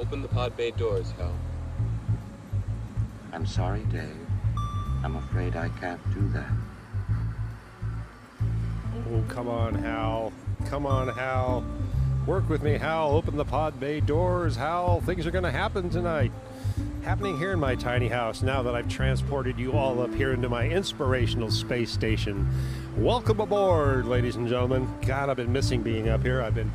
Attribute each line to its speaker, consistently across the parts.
Speaker 1: Open the pod bay doors, Hal.
Speaker 2: I'm sorry, Dave. I'm afraid I can't do that.
Speaker 3: Oh, come on, Hal. Come on, Hal. Work with me, Hal. Open the pod bay doors, Hal. Things are going to happen tonight. Happening here in my tiny house now that I've transported you all up here into my inspirational space station. Welcome aboard, ladies and gentlemen. God, I've been missing being up here. I've been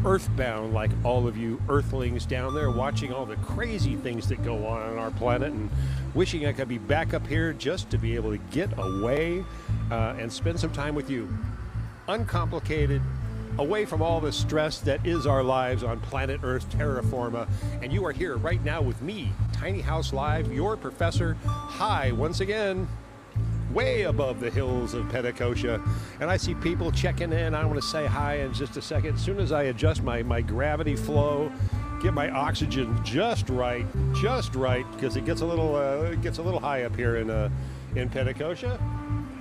Speaker 3: earthbound like all of you earthlings down there, watching all the crazy things that go on our planet and wishing I could be back up here just to be able to get away and spend some time with you. Uncomplicated, away from all the stress that is our lives on planet Earth, terra firma. And you are here right now with me, Tiny House Live, your professor, high once again, way above the hills of Pentecosta. And I see people checking in. I want to say hi in just a second. As soon as I adjust my gravity flow, get my oxygen just right, because it gets a little high up here in Pentecosta,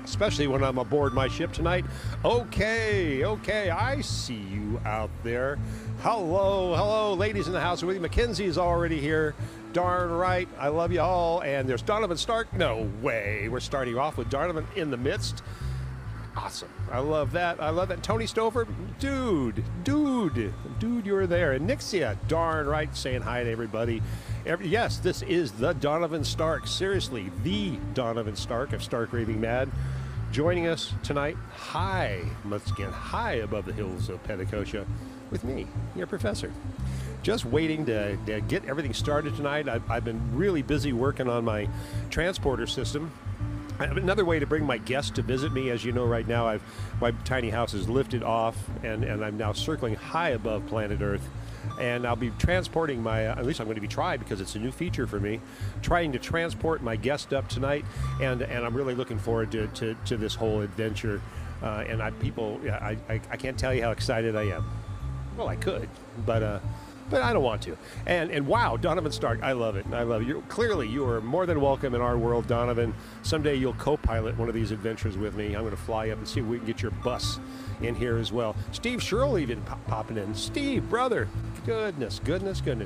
Speaker 3: especially when I'm aboard my ship tonight. Okay, I see you out there. Hello, ladies in the house with you. Mackenzie's already here. Darn right, I love you all. And there's Donovan Stark. No way. We're starting off with Donovan in the midst. Awesome. I love that. Tony Stover, dude, you're there. And Nixia, darn right, saying hi to everybody. Yes, this is the Donovan Stark. Seriously, the Donovan Stark of Stark Raving Mad. Joining us tonight, once again, high above the hills of Pentecosta, with me, your professor. Just waiting to get everything started tonight. I've been really busy working on my transporter system. I have another way to bring my guests to visit me. As you know, right now, my tiny house is lifted off, and I'm now circling high above planet Earth. And I'll be transporting at least I'm going to be trying, because it's a new feature for me, trying to transport my guest up tonight. And I'm really looking forward to this whole adventure. And I can't tell you how excited I am. Well, I could, but I don't want to. And wow, Donovan Stark, I love it. Clearly, you are more than welcome in our world, Donovan. Someday you'll co-pilot one of these adventures with me. I'm going to fly up and see if we can get your bus in here as well. Steve Sherrill even popping in. Steve, brother, goodness.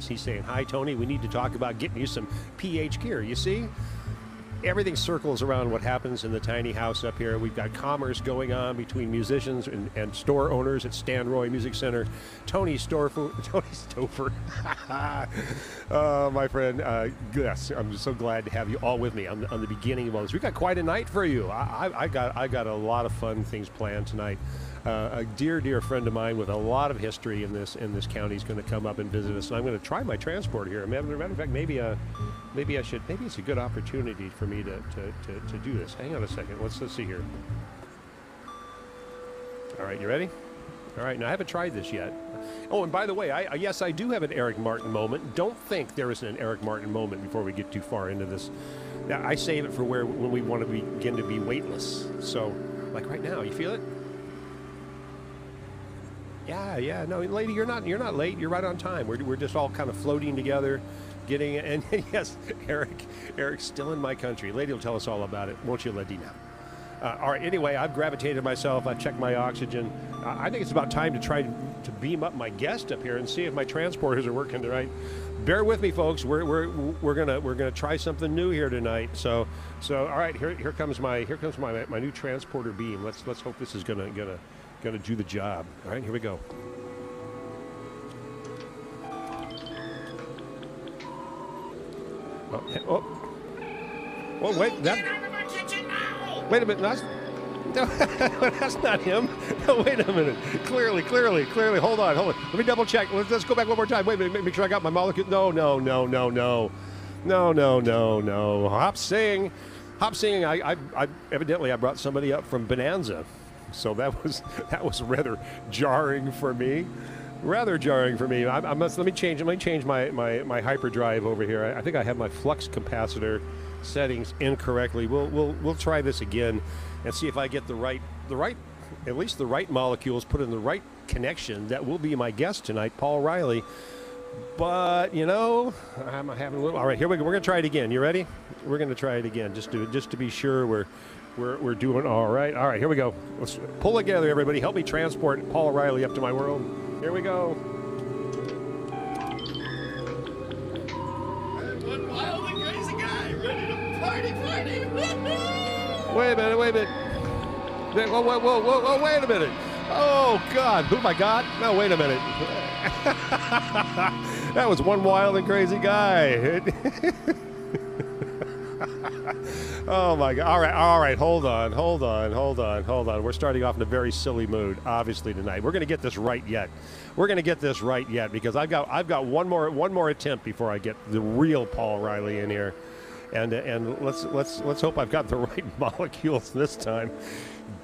Speaker 3: He's saying, hi, Tony. We need to talk about getting you some PH gear. You see? Everything circles around what happens in the tiny house up here. We've got commerce going on between musicians and store owners at Stan Roy Music Center. Tony Stouffer. My friend. Yes, I'm just so glad to have you all with me on the beginning of all this. We've got quite a night for you. I got a lot of fun things planned tonight. A dear friend of mine with a lot of history in this county is going to come up and visit us, and I'm going to try my transport here. Matter of fact, maybe it's a good opportunity for me to do this. Hang on a second. Let's see here. All right, you ready? All right, now I haven't tried this yet. Oh, and by the way, yes, I do have an Eric Martin moment. Don't think there isn't an Eric Martin moment before we get too far into this. Now, I save it for when we want to begin to be weightless. So, like right now, you feel it? Yeah. No, lady, you're not late. You're right on time. We're just all kind of floating together, getting it. And yes, Eric's still in my country. Lady will tell us all about it, won't you, Lady? Now. All right. Anyway, I've gravitated myself. I've checked my oxygen. I think it's about time to try to beam up my guest up here and see if my transporters are working right. Bear with me, folks. We're gonna try something new here tonight. So all right. Here comes my new transporter beam. Let's hope this is gonna do the job. All right, here we go. Oh, wait, wait a minute, that's not him. No, wait a minute. Clearly. Hold on. Let me double check. Let's go back one more time. Wait a minute, make sure I got my molecule. No. Hop sing. I evidently brought somebody up from Bonanza. So that was rather jarring for me. Let me change my hyperdrive over here. I think I have my flux capacitor settings incorrectly. We'll try this again and see if I get at least the right molecules put in the right connection. That will be my guest tonight, Paul Riley. But I'm having a little. All right, here we go. We're gonna try it again. You ready? We're gonna try it again just to be sure we're doing all right. All right, here we go. Let's pull together, everybody. Help me transport Paul Riley up to my world. Here we go. Wait a minute, wait a minute. Whoa, whoa, whoa, whoa, whoa, wait a minute. Oh, God, who have I got? No, wait a minute. That was one wild and crazy guy. Oh, my God. All right, hold on. We're starting off in a very silly mood, obviously, tonight. We're going to get this right yet. Because I've got one more attempt before I get the real Paul Riley in here. And let's hope I've got the right molecules this time.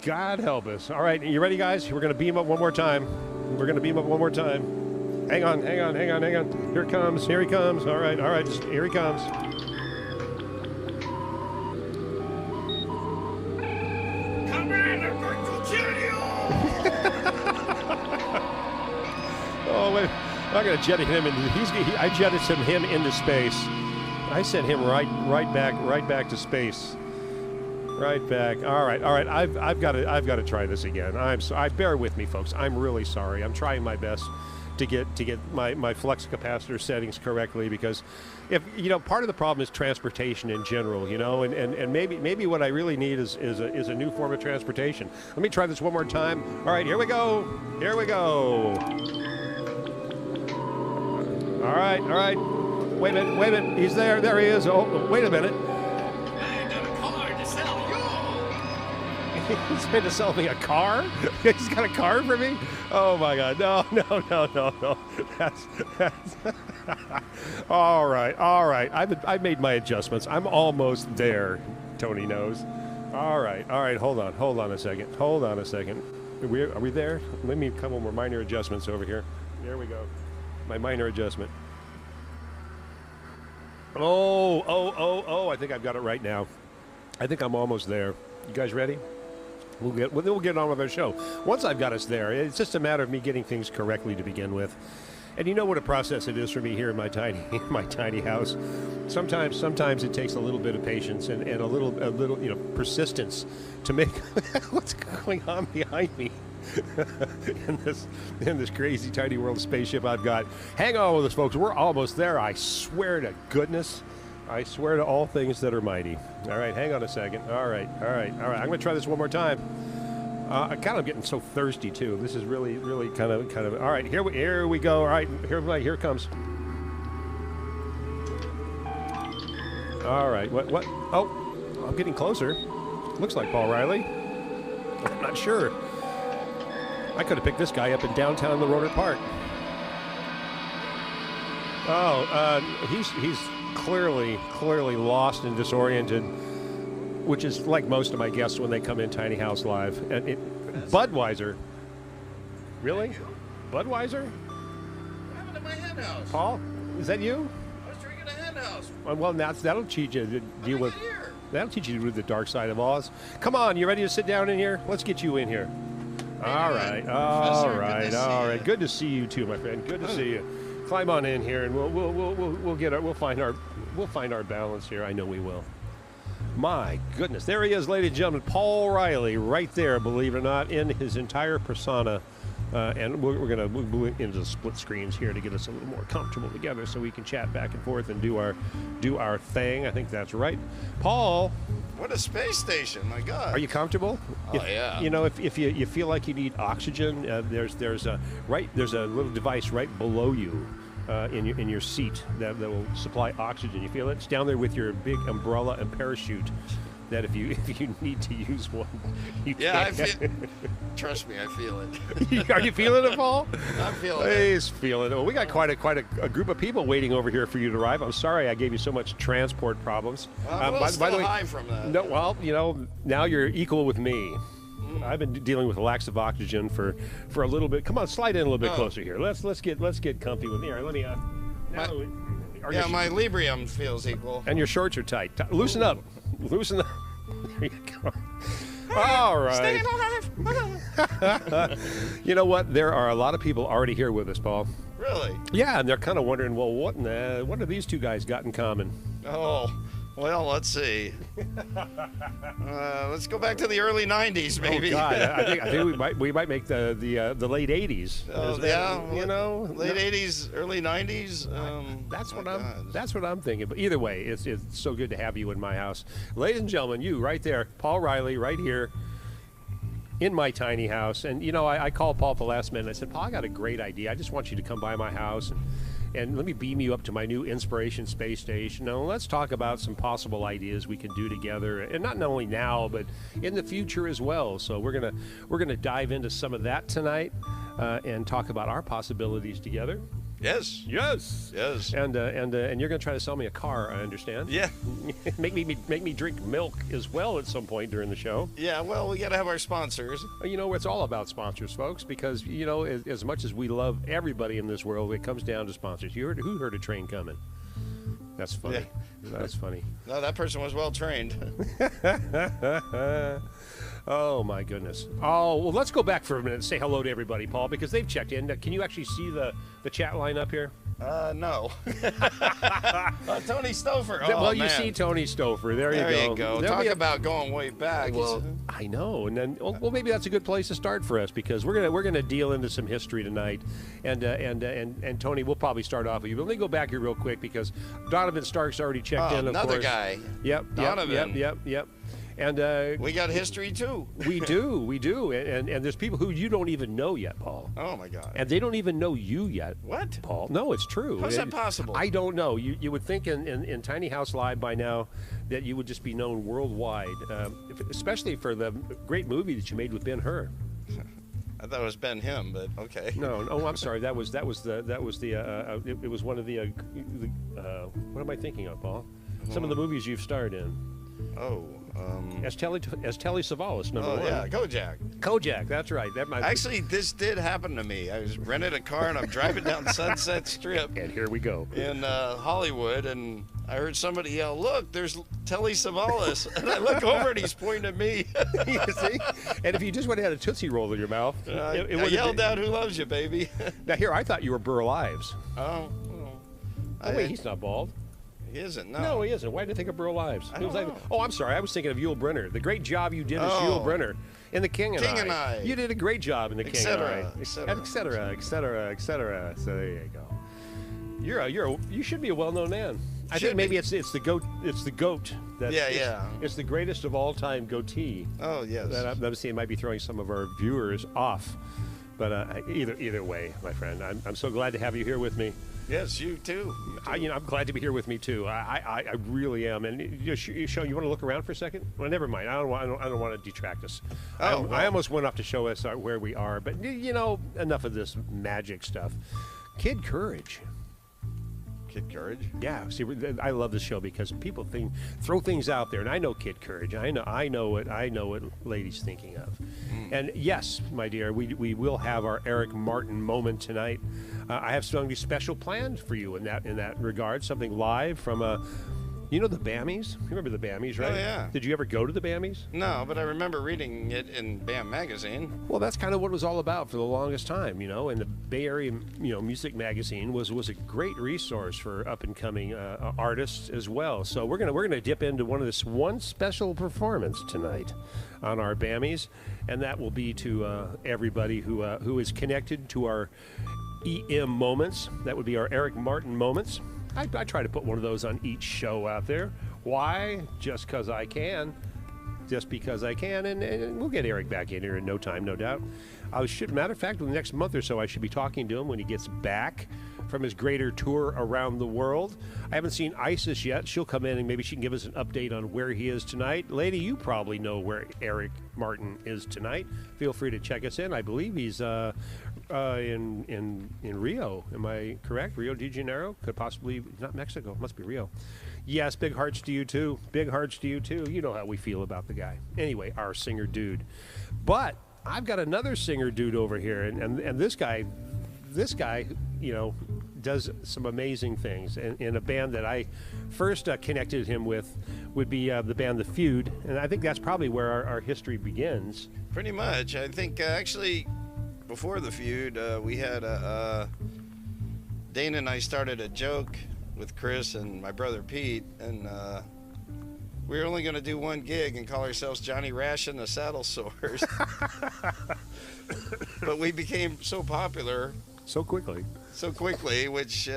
Speaker 3: God help us. All right, you ready, guys? We're going to beam up one more time. Hang on. Here he comes. All right, just here he comes.
Speaker 1: Come in, I'm going to kill you!
Speaker 3: Oh, wait. I'm going to jet him into. I jettisoned him into space. I sent him right back to space. Right back. All right. I've got to try this again. Bear with me, folks. I'm really sorry. I'm trying my best to get my flux capacitor settings correctly, because if part of the problem is transportation in general, and maybe what I really need is a new form of transportation. Let me try this one more time. All right, here we go. All right. Wait a minute. He's there. There he is. Oh, wait a minute.
Speaker 1: I got a car to sell you!
Speaker 3: He's trying to sell me a car? He's got a car for me? Oh, my God. No. That's all right. I've made my adjustments. I'm almost there, Tony knows. All right. Hold on a second. Are we there? Let me come with more minor adjustments over here. There we go. My minor adjustment. Oh, I think I've got it right now. I think I'm almost there. You guys ready? We'll get on with our show. Once I've got us there, it's just a matter of me getting things correctly to begin with. And you know what a process it is for me here in my tiny house. Sometimes it takes a little bit of patience and a little persistence to make what's going on behind me. in this crazy tiny world spaceship I've got. Hang on with us, folks. We're almost there. I swear to goodness. I swear to all things that are mighty. All right, hang on a second. All right. I'm going to try this one more time. I'm kind of getting so thirsty too. This is really kind of. All right, here we go. All right, here it comes. All right, what? Oh, I'm getting closer. Looks like Paul Riley. I'm not sure. I could have picked this guy up in downtown the Rotor Park. Oh, he's clearly lost and disoriented, which is like most of my guests when they come in Tiny House Live. And Budweiser. Really? Budweiser?
Speaker 1: What happened to my hen house?
Speaker 3: Paul, is that you?
Speaker 1: I was drinking a hen house.
Speaker 3: Well, that'll teach you to deal with.
Speaker 1: Here?
Speaker 3: That'll teach you to do the dark side of Oz. Come on, you ready to sit down in here? Let's get you in here. All right. Good to see you too, my friend. Good to see you. Climb on in here, and we'll find our balance here. I know we will. My goodness, there he is, ladies and gentlemen, Paul Riley, right there. Believe it or not, in his entire persona. And we're going to move into the split screens here to get us a little more comfortable together, so we can chat back and forth and do our thing. I think that's right, Paul.
Speaker 1: What a space station! My God.
Speaker 3: Are you comfortable?
Speaker 1: Oh, yeah.
Speaker 3: If you feel like you need oxygen, there's a little device right below you in your seat that will supply oxygen. You feel it? It's down there with your big umbrella and parachute. That if you need to use one, you can.
Speaker 1: Trust me, I feel it.
Speaker 3: Are you feeling it, Paul?
Speaker 1: I'm feeling it.
Speaker 3: He's feeling it. Well, we got quite a group of people waiting over here for you to arrive. I'm sorry I gave you so much transport problems.
Speaker 1: Well, by the way, high from that.
Speaker 3: No, well, now you're equal with me. I've been dealing with lack of oxygen for a little bit. Come on, slide in a little bit closer here. Let's get comfy with me. All right, let me.
Speaker 1: My Librium feels equal.
Speaker 3: And your shorts are tight. Loosen up. Loosen up. There you go. All right.
Speaker 1: Stay alive.
Speaker 3: You know what? There are a lot of people already here with us, Paul.
Speaker 1: Really?
Speaker 3: Yeah, and they're kind of wondering, well, what have these two guys got in common?
Speaker 1: Oh,
Speaker 4: Well, let's see. Let's go back to the early '90s, maybe.
Speaker 3: Oh God, I think we might make the late '80s.
Speaker 4: Yeah,
Speaker 3: you know,
Speaker 4: late '80s, early '90s.
Speaker 3: That's what I'm thinking. But either way, it's so good to have you in my house, ladies and gentlemen. You right there, Paul Riley, right here in my tiny house. And you know, I called Paul at the last minute. I said, Paul, I got a great idea. I just want you to come by my house and let me beam you up to my new Inspiration space station. Now, let's talk about some possible ideas we can do together, and not only now, but in the future as well. So we're gonna dive into some of that tonight and talk about our possibilities together.
Speaker 4: Yes.
Speaker 3: And you're gonna try to sell me a car, I understand.
Speaker 4: Yeah.
Speaker 3: make me drink milk as well at some point during the show.
Speaker 4: Yeah. Well, we got to have our sponsors.
Speaker 3: You know, it's all about sponsors, folks, because you know, as much as we love everybody in this world, it comes down to sponsors. Who heard a train coming? That's funny. Yeah. That's funny.
Speaker 4: No, that person was well trained.
Speaker 3: Oh my goodness. Oh well, let's go back for a minute and say hello to everybody, Paul, because they've checked in. Can you actually see the chat line up here?
Speaker 4: No. Tony Stouffer. Oh,
Speaker 3: well,
Speaker 4: man.
Speaker 3: you see Tony Stouffer. There you go.
Speaker 4: Talk about going way back.
Speaker 3: Well, I know, and then well, maybe that's a good place to start for us, because we're gonna deal into some history tonight, and Tony, we'll probably start off with you. But let me go back here real quick because Donovan Stark's already checked in. Of
Speaker 4: another
Speaker 3: course.
Speaker 4: Guy.
Speaker 3: Yep.
Speaker 4: Donovan.
Speaker 3: Yep. And
Speaker 4: we got history too.
Speaker 3: we do, and there's people who you don't even know yet, Paul.
Speaker 4: Oh my God!
Speaker 3: And they don't even know you yet.
Speaker 4: What,
Speaker 3: Paul? No, it's true.
Speaker 4: How's that possible?
Speaker 3: I don't know. You would think in Tiny House Live by now that you would just be known worldwide, especially for the great movie that you made with Ben-Hur.
Speaker 4: I thought it was Ben Him, but okay.
Speaker 3: No, oh, I'm sorry. It was one of the what am I thinking of, Paul? Some of the movies you've starred in.
Speaker 4: Oh.
Speaker 3: As Telly Savalas, number one.
Speaker 4: Oh, yeah,
Speaker 3: Kojak, that's right.
Speaker 4: Actually, this did happen to me. I was rented a car and I'm driving down Sunset Strip.
Speaker 3: And here we go.
Speaker 4: In Hollywood, and I heard somebody yell, "Look, there's Telly Savalas." And I look over and he's pointing at me.
Speaker 3: You see? And if you just would have had a Tootsie Roll in your mouth.
Speaker 4: I yelled out, "Who loves you, baby?"
Speaker 3: Now, here, I thought you were Burl Ives.
Speaker 4: Oh,
Speaker 3: wait, he's not bald.
Speaker 4: He isn't, no.
Speaker 3: No, he isn't. Why did I think of Burl Ives?
Speaker 4: I don't know.
Speaker 3: Oh, I'm sorry. I was thinking of Yul Brynner. The great job you did as Yul Brynner in The King and I. You did a great job in The King and I. Et cetera. So there you go. You should be a well-known man. I think maybe it's the goat. It's the goat. It's the greatest of all time goatee.
Speaker 4: Oh yes.
Speaker 3: That I'm seeing might be throwing some of our viewers off. But either way, my friend, I'm so glad to have you here with me.
Speaker 4: Yes, you too.
Speaker 3: I'm glad to be here with me too. I really am. And you want to look around for a second? Well, never mind. I don't want to detract us. I almost went off to show us where we are, but enough of this magic stuff. Kid Courage.
Speaker 4: Kid Courage?
Speaker 3: Yeah. See, I love this show because people throw things out there, and I know Kid Courage. I know what ladies thinking of. And yes, my dear, we will have our Eric Martin moment tonight. I have something special planned for you in that regard. Something live from the Bammies. You remember the Bammies, right?
Speaker 4: Oh yeah.
Speaker 3: Did you ever go to the Bammies?
Speaker 4: No, but I remember reading it in BAM magazine.
Speaker 3: Well, that's kind of what it was all about for the longest time, And the Bay Area, Music Magazine was a great resource for up and coming artists as well. So we're gonna dip into one special performance tonight on our Bammies, and that will be to everybody who is connected to our EM moments. That would be our Eric Martin moments. I try to put one of those on each show out there. Why? Just because I can. And we'll get Eric back in here in no time, no doubt. Matter of fact, in the next month or so, I should be talking to him when he gets back from his greater tour around the world. I haven't seen Isis yet. She'll come in and maybe she can give us an update on where he is tonight. Lady, you probably know where Eric Martin is tonight. Feel free to check us in. I believe he's in Rio. Am I correct? Rio de Janeiro? Could possibly, not Mexico. Must be Rio. Yes, big hearts to you too. Big hearts to you too. You know how we feel about the guy. Anyway, our singer dude. But I've got another singer dude over here, and this guy, does some amazing things. And in a band that I first connected him with would be the band The Feud, and I think that's probably where our history begins.
Speaker 4: Pretty much. I think actually before The Feud, we had Dana and I started a joke with Chris and my brother Pete, and we were only going to do one gig and call ourselves Johnny Rash and the Saddle Sores. But we became so popular
Speaker 3: So quickly.
Speaker 4: which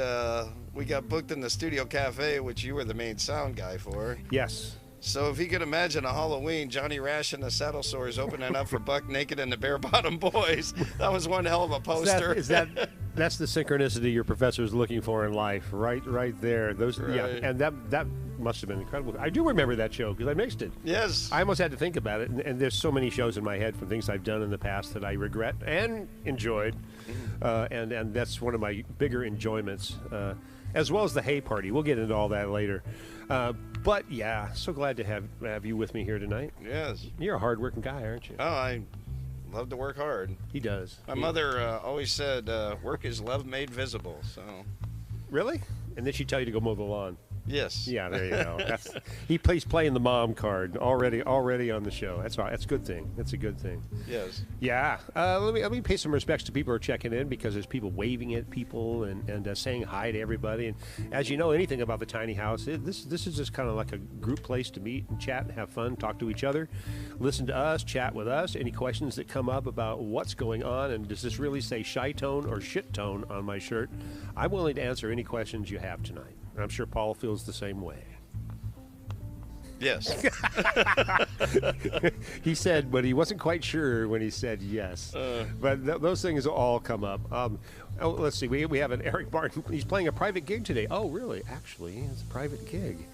Speaker 4: we got booked in the Studio Cafe, which you were the main sound guy for.
Speaker 3: Yes.
Speaker 4: So if you could imagine a Halloween, Johnny Rash and the Saddle Sores opening up for Buck Naked and the Bare Bottom Boys, that was one hell of a poster.
Speaker 3: That's the synchronicity your professor's looking for in life, right there. Yeah,
Speaker 4: Right.
Speaker 3: and that must have been incredible. I do remember that show because I mixed it.
Speaker 4: Yes.
Speaker 3: I almost had to think about it, and there's so many shows in my head from things I've done in the past that I regret and enjoyed, and that's one of my bigger enjoyments, as well as the Hay Party. We'll get into all that later. But yeah, so glad to have you with me here tonight.
Speaker 4: Yes.
Speaker 3: You're a hard-working guy, aren't you?
Speaker 4: Oh, I love to work hard.
Speaker 3: He does.
Speaker 4: My mother always said, work is love made visible. So,
Speaker 3: Really? And then she'd tell you to go mow the lawn.
Speaker 4: yes.
Speaker 3: Yeah, there you go. He's playing the mom card already on the show. That's all right. That's a good thing. That's a good thing.
Speaker 4: Yes.
Speaker 3: Yeah. Let me pay some respects to people who are checking in because there's people waving at people and saying hi to everybody. And as you know anything about the tiny house, this is just kind of like a group place to meet and chat and have fun, talk to each other, listen to us, chat with us. Any questions that come up about what's going on and does this really say shy tone or shit tone on my shirt? I'm willing to answer any questions you have tonight. I'm sure Paul feels the same way.
Speaker 4: Yes.
Speaker 3: He said, but he wasn't quite sure when he said yes. But those things all come up. Let's see. We have an Eric Martin. He's playing a private gig today. Oh, really? Actually, it's a private gig.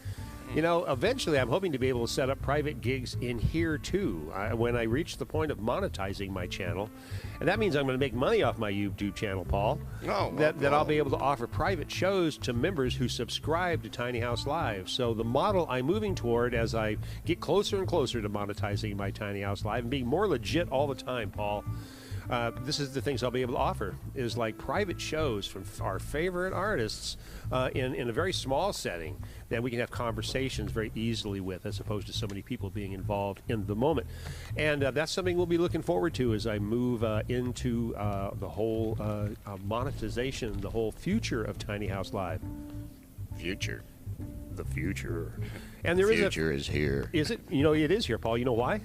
Speaker 3: You know, eventually I'm hoping to be able to set up private gigs in here too when I reach the point of monetizing my channel. And that means I'm going to make money off my YouTube channel, Paul.
Speaker 4: Oh,
Speaker 3: that I'll be able to offer private shows to members who subscribe to Tiny House Live. So the model I'm moving toward as I get closer and closer to monetizing my Tiny House Live and being more legit all the time, Paul. This is the things I'll be able to offer is like private shows from our favorite artists in a very small setting that we can have conversations very easily with as opposed to so many people being involved in the moment. And that's something we'll be looking forward to as I move into the whole monetization, the whole future of Tiny House Live.
Speaker 2: Future.
Speaker 3: The future. And there
Speaker 2: Future is here.
Speaker 3: Is it? You know, it is here, Paul. You know why?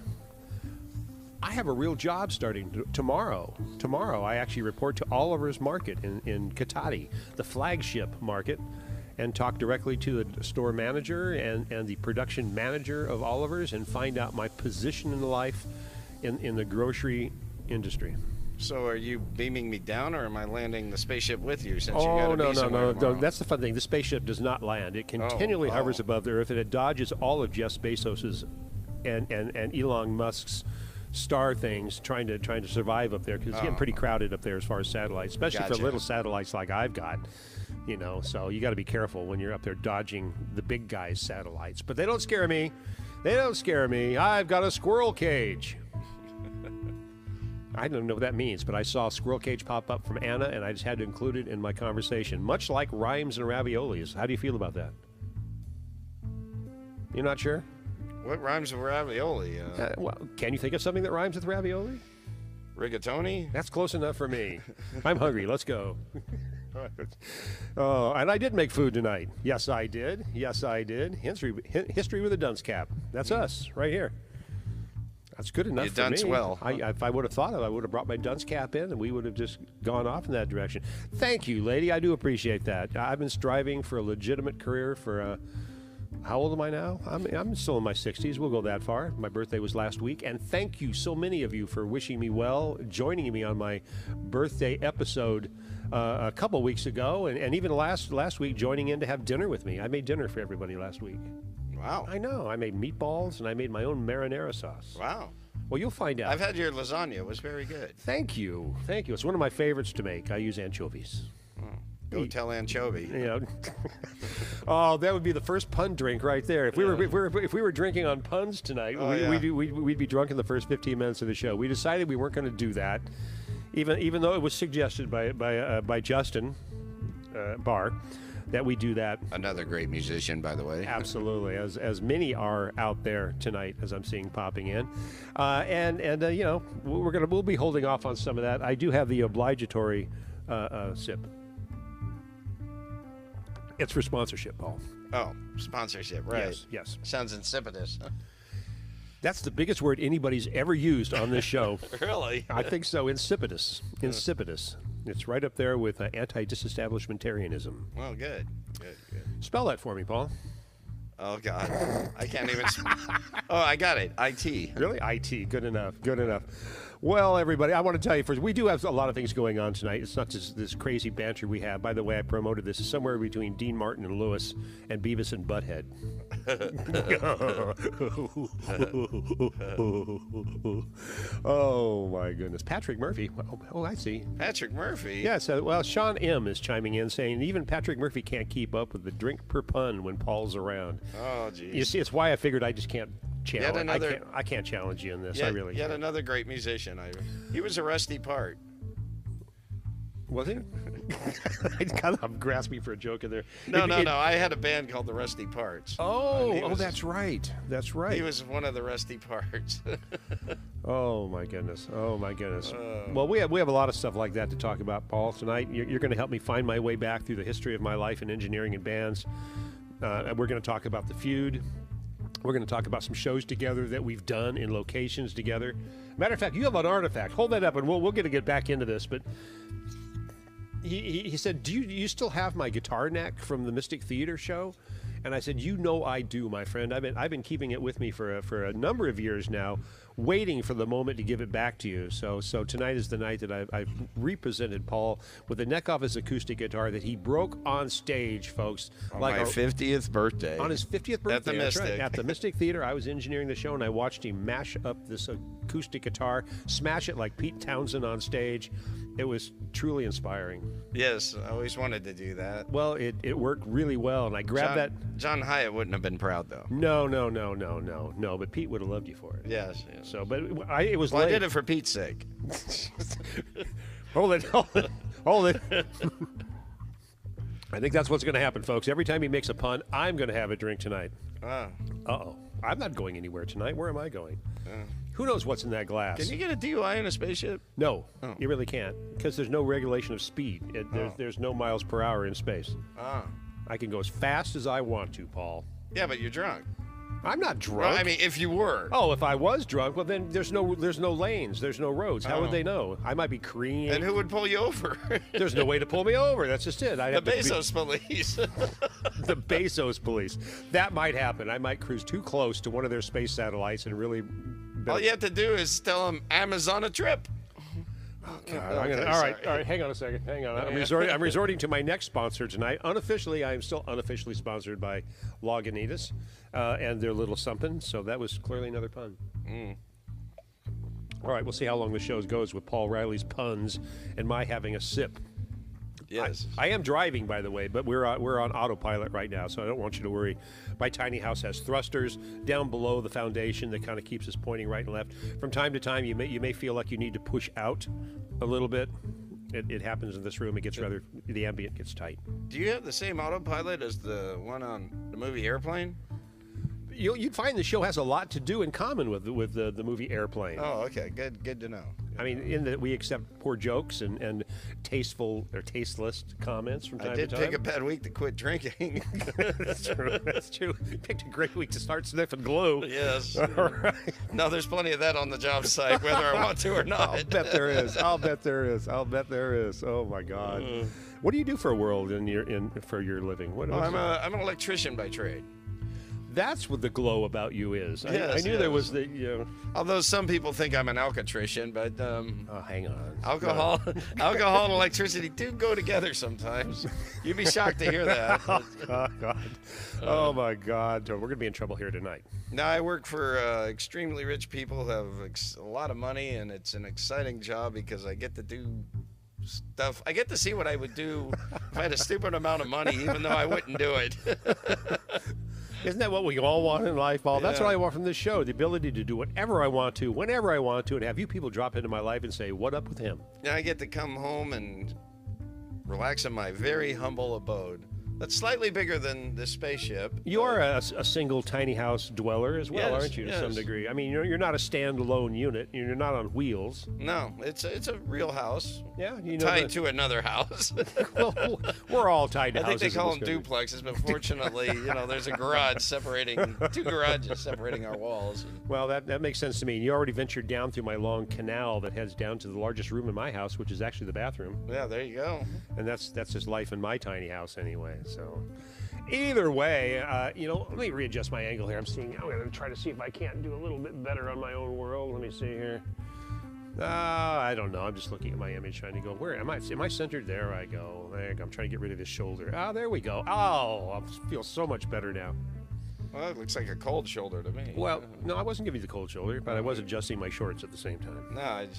Speaker 3: I have a real job starting tomorrow. Tomorrow, I actually report to Oliver's Market in Katati, the flagship market, and talk directly to the store manager and the production manager of Oliver's and find out my position in life in the grocery industry.
Speaker 4: So are you beaming me down, or am I landing the spaceship with you since you
Speaker 3: Oh,
Speaker 4: got to be somewhere
Speaker 3: no.
Speaker 4: tomorrow?
Speaker 3: That's the fun thing. The spaceship does not land. It continually hovers above the Earth, and it dodges all of Jeff Bezos's and Elon Musk's star things trying to survive up there because it's getting pretty crowded up there as far as satellites, especially for little satellites like I've got. You know, so you got to be careful when you're up there dodging the big guys' satellites. But they don't scare me. They don't scare me. I've got a squirrel cage. I don't know what that means, but I saw a squirrel cage pop up from Anna, and I just had to include it in my conversation, much like rhymes and raviolis. How do you feel about that? You're not sure?
Speaker 4: What rhymes with ravioli?
Speaker 3: Well, can you think of something that rhymes with ravioli?
Speaker 4: Rigatoni?
Speaker 3: That's close enough for me. I'm hungry. Let's go. Oh, and I did make food tonight. Yes, I did. Yes, I did. History with a dunce cap. That's us right here. That's good enough for me.
Speaker 4: You dunce well.
Speaker 3: If I would have thought of it, I would have brought my dunce cap in, and we would have just gone off in that direction. Thank you, lady. I do appreciate that. I've been striving for a legitimate career for how old am I now? I'm still in my 60s. We'll go that far. My birthday was last week. And thank you, so many of you, for wishing me well, joining me on my birthday episode a couple weeks ago, and even last week joining in to have dinner with me. I made dinner for everybody last week.
Speaker 4: Wow.
Speaker 3: I know. I made meatballs, and I made my own marinara sauce.
Speaker 4: Wow.
Speaker 3: Well, you'll find out.
Speaker 4: I've had your lasagna. It was very good.
Speaker 3: Thank you. Thank you. It's one of my favorites to make. I use anchovies.
Speaker 4: Go tell anchovy.
Speaker 3: You know, oh, that would be the first pun drink right there. If we were drinking on puns tonight, we'd be drunk in the first 15 minutes of the show. We decided we weren't going to do that, even though it was suggested by Justin Barr that we do that.
Speaker 2: Another great musician, by the way.
Speaker 3: Absolutely, as many are out there tonight, as I'm seeing popping in, and you know, we'll be holding off on some of that. I do have the obligatory sip. It's for sponsorship, Paul.
Speaker 4: Oh, sponsorship, right?
Speaker 3: Yes, yes.
Speaker 4: Sounds insipidous.
Speaker 3: That's the biggest word anybody's ever used on this show.
Speaker 4: Really?
Speaker 3: I think so. Insipidous. Insipidous. It's right up there with anti-disestablishmentarianism.
Speaker 4: Well, good. Good, good.
Speaker 3: Spell that for me, Paul.
Speaker 4: Oh, God. I can't even... Oh, I got it. IT.
Speaker 3: Really? IT. Good enough. Good enough. Well, everybody, I want to tell you first, we do have a lot of things going on tonight. It's not just this crazy banter we have. By the way, I promoted this. It's somewhere between Dean Martin and Lewis and Beavis and Butthead. Oh, my goodness. Patrick Murphy. Oh, I see.
Speaker 4: Patrick Murphy?
Speaker 3: Yeah, so, well, Sean M. is chiming in saying even Patrick Murphy can't keep up with the drink per pun when Paul's around.
Speaker 4: Oh, geez.
Speaker 3: You see, it's why I figured I just can't challenge.
Speaker 4: Another,
Speaker 3: I can't challenge you in this. I really
Speaker 4: yet
Speaker 3: can't.
Speaker 4: Another great musician. He was a Rusty Part.
Speaker 3: Was he? I'm grasping for a joke in there.
Speaker 4: No. I had a band called the Rusty Parts.
Speaker 3: That's right. That's right.
Speaker 4: He was one of the Rusty Parts.
Speaker 3: Oh my goodness. Oh my goodness. Well, we have a lot of stuff like that to talk about, Paul. Tonight, you're going to help me find my way back through the history of my life in engineering and bands. We're going to talk about the feud. We're going to talk about some shows together that we've done in locations together. Matter of fact, you have an artifact. Hold that up, and we'll get back into this. But he said, "Do you still have my guitar neck from the Mystic Theater show?" And I said, "You know I do, my friend. I've been keeping it with me for a number of years now, waiting for the moment to give it back to you. So tonight is the night that I've represented Paul with the neck off his acoustic guitar that he broke on stage, folks.
Speaker 4: On my 50th birthday.
Speaker 3: On his 50th birthday.
Speaker 4: At the
Speaker 3: that's
Speaker 4: Mystic.
Speaker 3: right. At the Mystic Theater. I was engineering the show, and I watched him mash up this acoustic guitar, smash it like Pete Townsend on stage. It was truly inspiring.
Speaker 4: Yes, I always wanted to do that.
Speaker 3: Well, it worked really well, and I grabbed that.
Speaker 4: John Hyatt wouldn't have been proud, though.
Speaker 3: No. But Pete would have loved you for it.
Speaker 4: Yes.
Speaker 3: So, but it was.
Speaker 4: Well,
Speaker 3: late.
Speaker 4: I did it for Pete's sake.
Speaker 3: Hold it. I think that's what's going to happen, folks. Every time he makes a pun, I'm going to have a drink tonight. Uh-oh. I'm not going anywhere tonight. Where am I going? Who knows what's in that glass?
Speaker 4: Can you get a DUI in a spaceship?
Speaker 3: No, you really can't, because there's no regulation of speed. There's no miles per hour in space. I can go as fast as I want to, Paul.
Speaker 4: Yeah, but you're drunk.
Speaker 3: I'm not drunk.
Speaker 4: Well, I mean, if you were.
Speaker 3: Oh, if I was drunk, well, then there's no lanes, there's no roads. How would they know? I might be careening.
Speaker 4: And who would pull you over?
Speaker 3: There's no way to pull me over. That's just it.
Speaker 4: The Bezos police.
Speaker 3: The Bezos police. That might happen. I might cruise too close to one of their space satellites and really.
Speaker 4: All you have to do is tell them Amazon a trip.
Speaker 3: Oh, God. All right. Hang on a second. Hang on. I'm resorting to my next sponsor tonight. Unofficially, I am still unofficially sponsored by Lagunitas and their little something. So that was clearly another pun. All right. We'll see how long the show goes with Paul Riley's puns and my having a sip.
Speaker 4: Yes.
Speaker 3: I am driving, by the way, but we're on autopilot right now, so I don't want you to worry. My tiny house has thrusters down below the foundation that kind of keeps us pointing right and left. From time to time, you may feel like you need to push out a little bit. It happens in this room. It gets the ambient gets tight.
Speaker 4: Do you have the same autopilot as the one on the movie Airplane?
Speaker 3: You'd find the show has a lot to do in common with the movie Airplane.
Speaker 4: Oh, okay. Good to know.
Speaker 3: I mean, in that we accept poor jokes and tasteful or tasteless comments from time to time.
Speaker 4: I did pick a bad week to quit drinking.
Speaker 3: That's true. That's true. You picked a great week to start sniffing glue.
Speaker 4: Yes.
Speaker 3: All right.
Speaker 4: No, there's plenty of that on the job site, whether I want to or not.
Speaker 3: I'll bet there is. Oh my God. What do you do for a world for your living?
Speaker 4: I'm an electrician by trade.
Speaker 3: That's what the glow about you is. I knew there was the.
Speaker 4: Although some people think I'm an alcatrician, but
Speaker 3: hang on.
Speaker 4: Alcohol and electricity do go together sometimes. You'd be shocked to hear that.
Speaker 3: Oh my God! We're gonna be in trouble here tonight.
Speaker 4: Now I work for extremely rich people who have a lot of money, and it's an exciting job because I get to do stuff. I get to see what I would do if I had a stupid amount of money, even though I wouldn't do it.
Speaker 3: Isn't that what we all want in life, Paul? That's what I want from this show, the ability to do whatever I want to, whenever I want to, and have you people drop into my life and say, what up with him?
Speaker 4: Now I get to come home and relax in my very humble abode That's slightly bigger than this spaceship.
Speaker 3: You are a single tiny house dweller as well,
Speaker 4: Yes,
Speaker 3: aren't you, to
Speaker 4: yes.
Speaker 3: some degree? I mean, you're not a standalone unit. You're not on wheels.
Speaker 4: No, it's a real house.
Speaker 3: Yeah, you know.
Speaker 4: Tied to another house.
Speaker 3: Well, we're all tied to
Speaker 4: I think
Speaker 3: houses.
Speaker 4: they call
Speaker 3: in
Speaker 4: them
Speaker 3: this country.
Speaker 4: duplexes, but fortunately, there's a garage separating, 2 garages separating our walls.
Speaker 3: Well, that makes sense to me. You already ventured down through my long canal that heads down to the largest room in my house, which is actually the bathroom.
Speaker 4: Yeah, there you go.
Speaker 3: And that's just life in my tiny house anyway. So, either way, let me readjust my angle here. I'm going to try to see if I can't do a little bit better on my own world. Let me see here. I don't know. I'm just looking at my image, trying to go. Where am I? Am I centered? There I go. I'm trying to get rid of this shoulder. There we go. Oh, I feel so much better now.
Speaker 4: Well, it looks like a cold shoulder to me.
Speaker 3: Well, no, I wasn't giving you the cold shoulder, but I was adjusting my shorts at the same time.
Speaker 4: No, I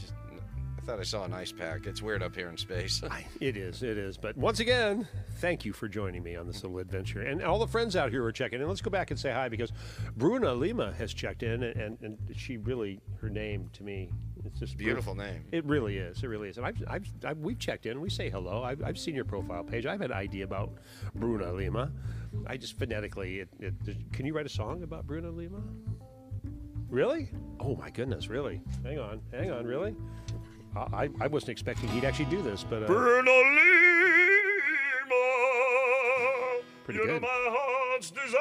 Speaker 4: thought I saw an ice pack. It's weird up here in space.
Speaker 3: It is. But once again, thank you for joining me on this little adventure. And all the friends out here who are checking in, let's go back and say hi, because Bruna Lima has checked in, and she really, her name to me, it's just
Speaker 4: Beautiful name.
Speaker 3: It really is. It really is. And we've checked in. We say hello. I've seen your profile page. I've had an idea about Bruna Lima. I just phonetically, can you write a song about Bruna Lima? Really? Oh my goodness, really? Hang on, really? I wasn't expecting he'd actually do this, but
Speaker 4: Bruna Lima,
Speaker 3: pretty
Speaker 4: you know
Speaker 3: good.
Speaker 4: my heart's desire.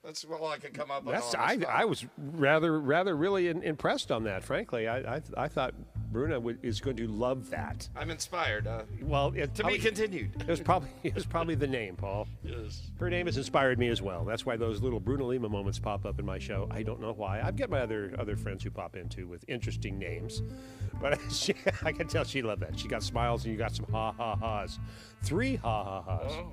Speaker 4: That's all I could come up with.
Speaker 3: I was rather really impressed on that. Frankly, I thought Bruna is going to love that.
Speaker 4: I'm inspired.
Speaker 3: Well,
Speaker 4: To be continued.
Speaker 3: It was probably the name, Paul.
Speaker 4: Yes.
Speaker 3: Her name has inspired me as well. That's why those little Bruna Lima moments pop up in my show. I don't know why. I've got my other friends who pop in too with interesting names, but I can tell she loved that. She got smiles and you got some ha-ha-has. 3 ha-ha-has.
Speaker 4: Oh.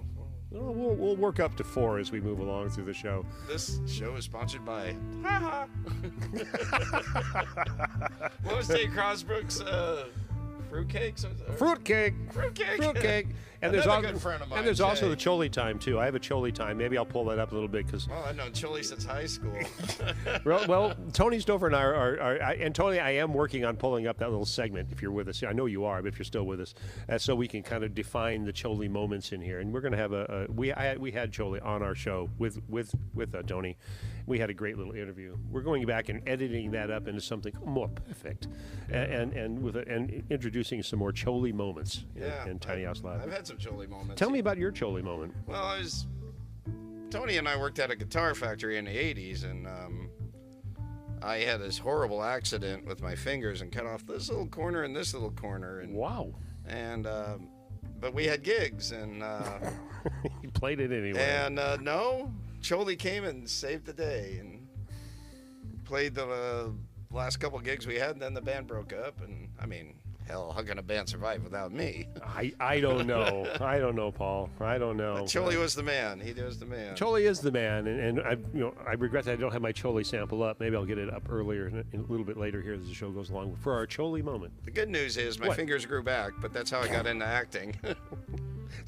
Speaker 3: Well, we'll work up to 4 as we move along through the show.
Speaker 4: This show is sponsored by What was Dave Crosbrook's fruitcakes?
Speaker 3: Fruitcake. And there's,
Speaker 4: Another good friend of mine,
Speaker 3: also
Speaker 4: Jay.
Speaker 3: the Choli time too. I have a Choli time. Maybe I'll pull that up a little bit because.
Speaker 4: Well, I've known Chili since high school.
Speaker 3: well, Tony Stover and I and Tony, I am working on pulling up that little segment. If you're with us, I know you are, but if you're still with us, so we can kind of define the Choli moments in here. And we're going to have we had Choli on our show with Tony. We had a great little interview. We're going back and editing that up into something more perfect, and introducing some more Choli moments in Tiny House Live.
Speaker 4: I've had some Choli moments.
Speaker 3: Tell me about your Choli moment.
Speaker 4: Well, Tony and I worked at a guitar factory in the 80s, and I had this horrible accident with my fingers and cut off this little corner and this little corner. And,
Speaker 3: wow.
Speaker 4: And but we had gigs, and
Speaker 3: you played it anyway.
Speaker 4: And no, Choli came and saved the day and played the last couple gigs we had, and then the band broke up. And I mean, hell, how can a band survive without me?
Speaker 3: I don't know. I don't know, Paul. I don't know.
Speaker 4: But Choli was the man. He was the man.
Speaker 3: Choli is the man, and I regret that I don't have my Choli sample up. Maybe I'll get it up earlier, a little bit later here as the show goes along for our Choli moment.
Speaker 4: The good news is my
Speaker 3: What?
Speaker 4: fingers grew back, but that's how I got into acting.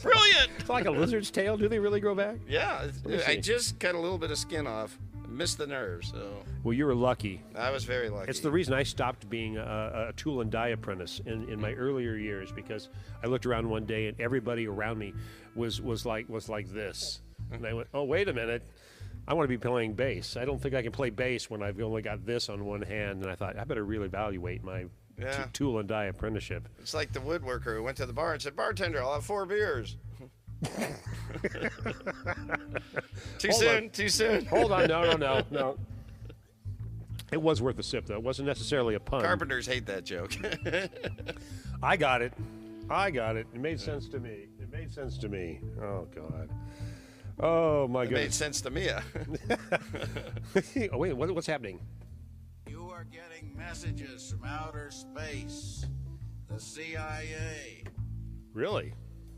Speaker 4: Brilliant!
Speaker 3: It's like a lizard's tail. Do they really grow back?
Speaker 4: Yeah,
Speaker 3: me
Speaker 4: I
Speaker 3: see.
Speaker 4: just cut a little bit of skin off. Missed the nerve, so
Speaker 3: Well, you were lucky.
Speaker 4: I was very lucky.
Speaker 3: It's the reason I stopped being a tool and die apprentice in my earlier years, because I looked around one day and everybody around me was like this, and I went, oh, wait a minute. I want to be playing bass. I don't think I can play bass when I've only got this on one hand. And I thought I better really evaluate my
Speaker 4: Yeah.
Speaker 3: tool and die apprenticeship.
Speaker 4: It's like the woodworker who went to the bar and said, "Bartender, I'll have 4 beers." Too soon.
Speaker 3: Hold on, no. It was worth a sip, though. It wasn't necessarily a pun.
Speaker 4: Carpenters hate that joke.
Speaker 3: I got it. It made sense to me. Oh, God. Oh, my
Speaker 4: It
Speaker 3: goodness.
Speaker 4: made sense to me.
Speaker 3: Oh, wait, what's happening?
Speaker 5: You are getting messages from outer space. The CIA.
Speaker 3: Really?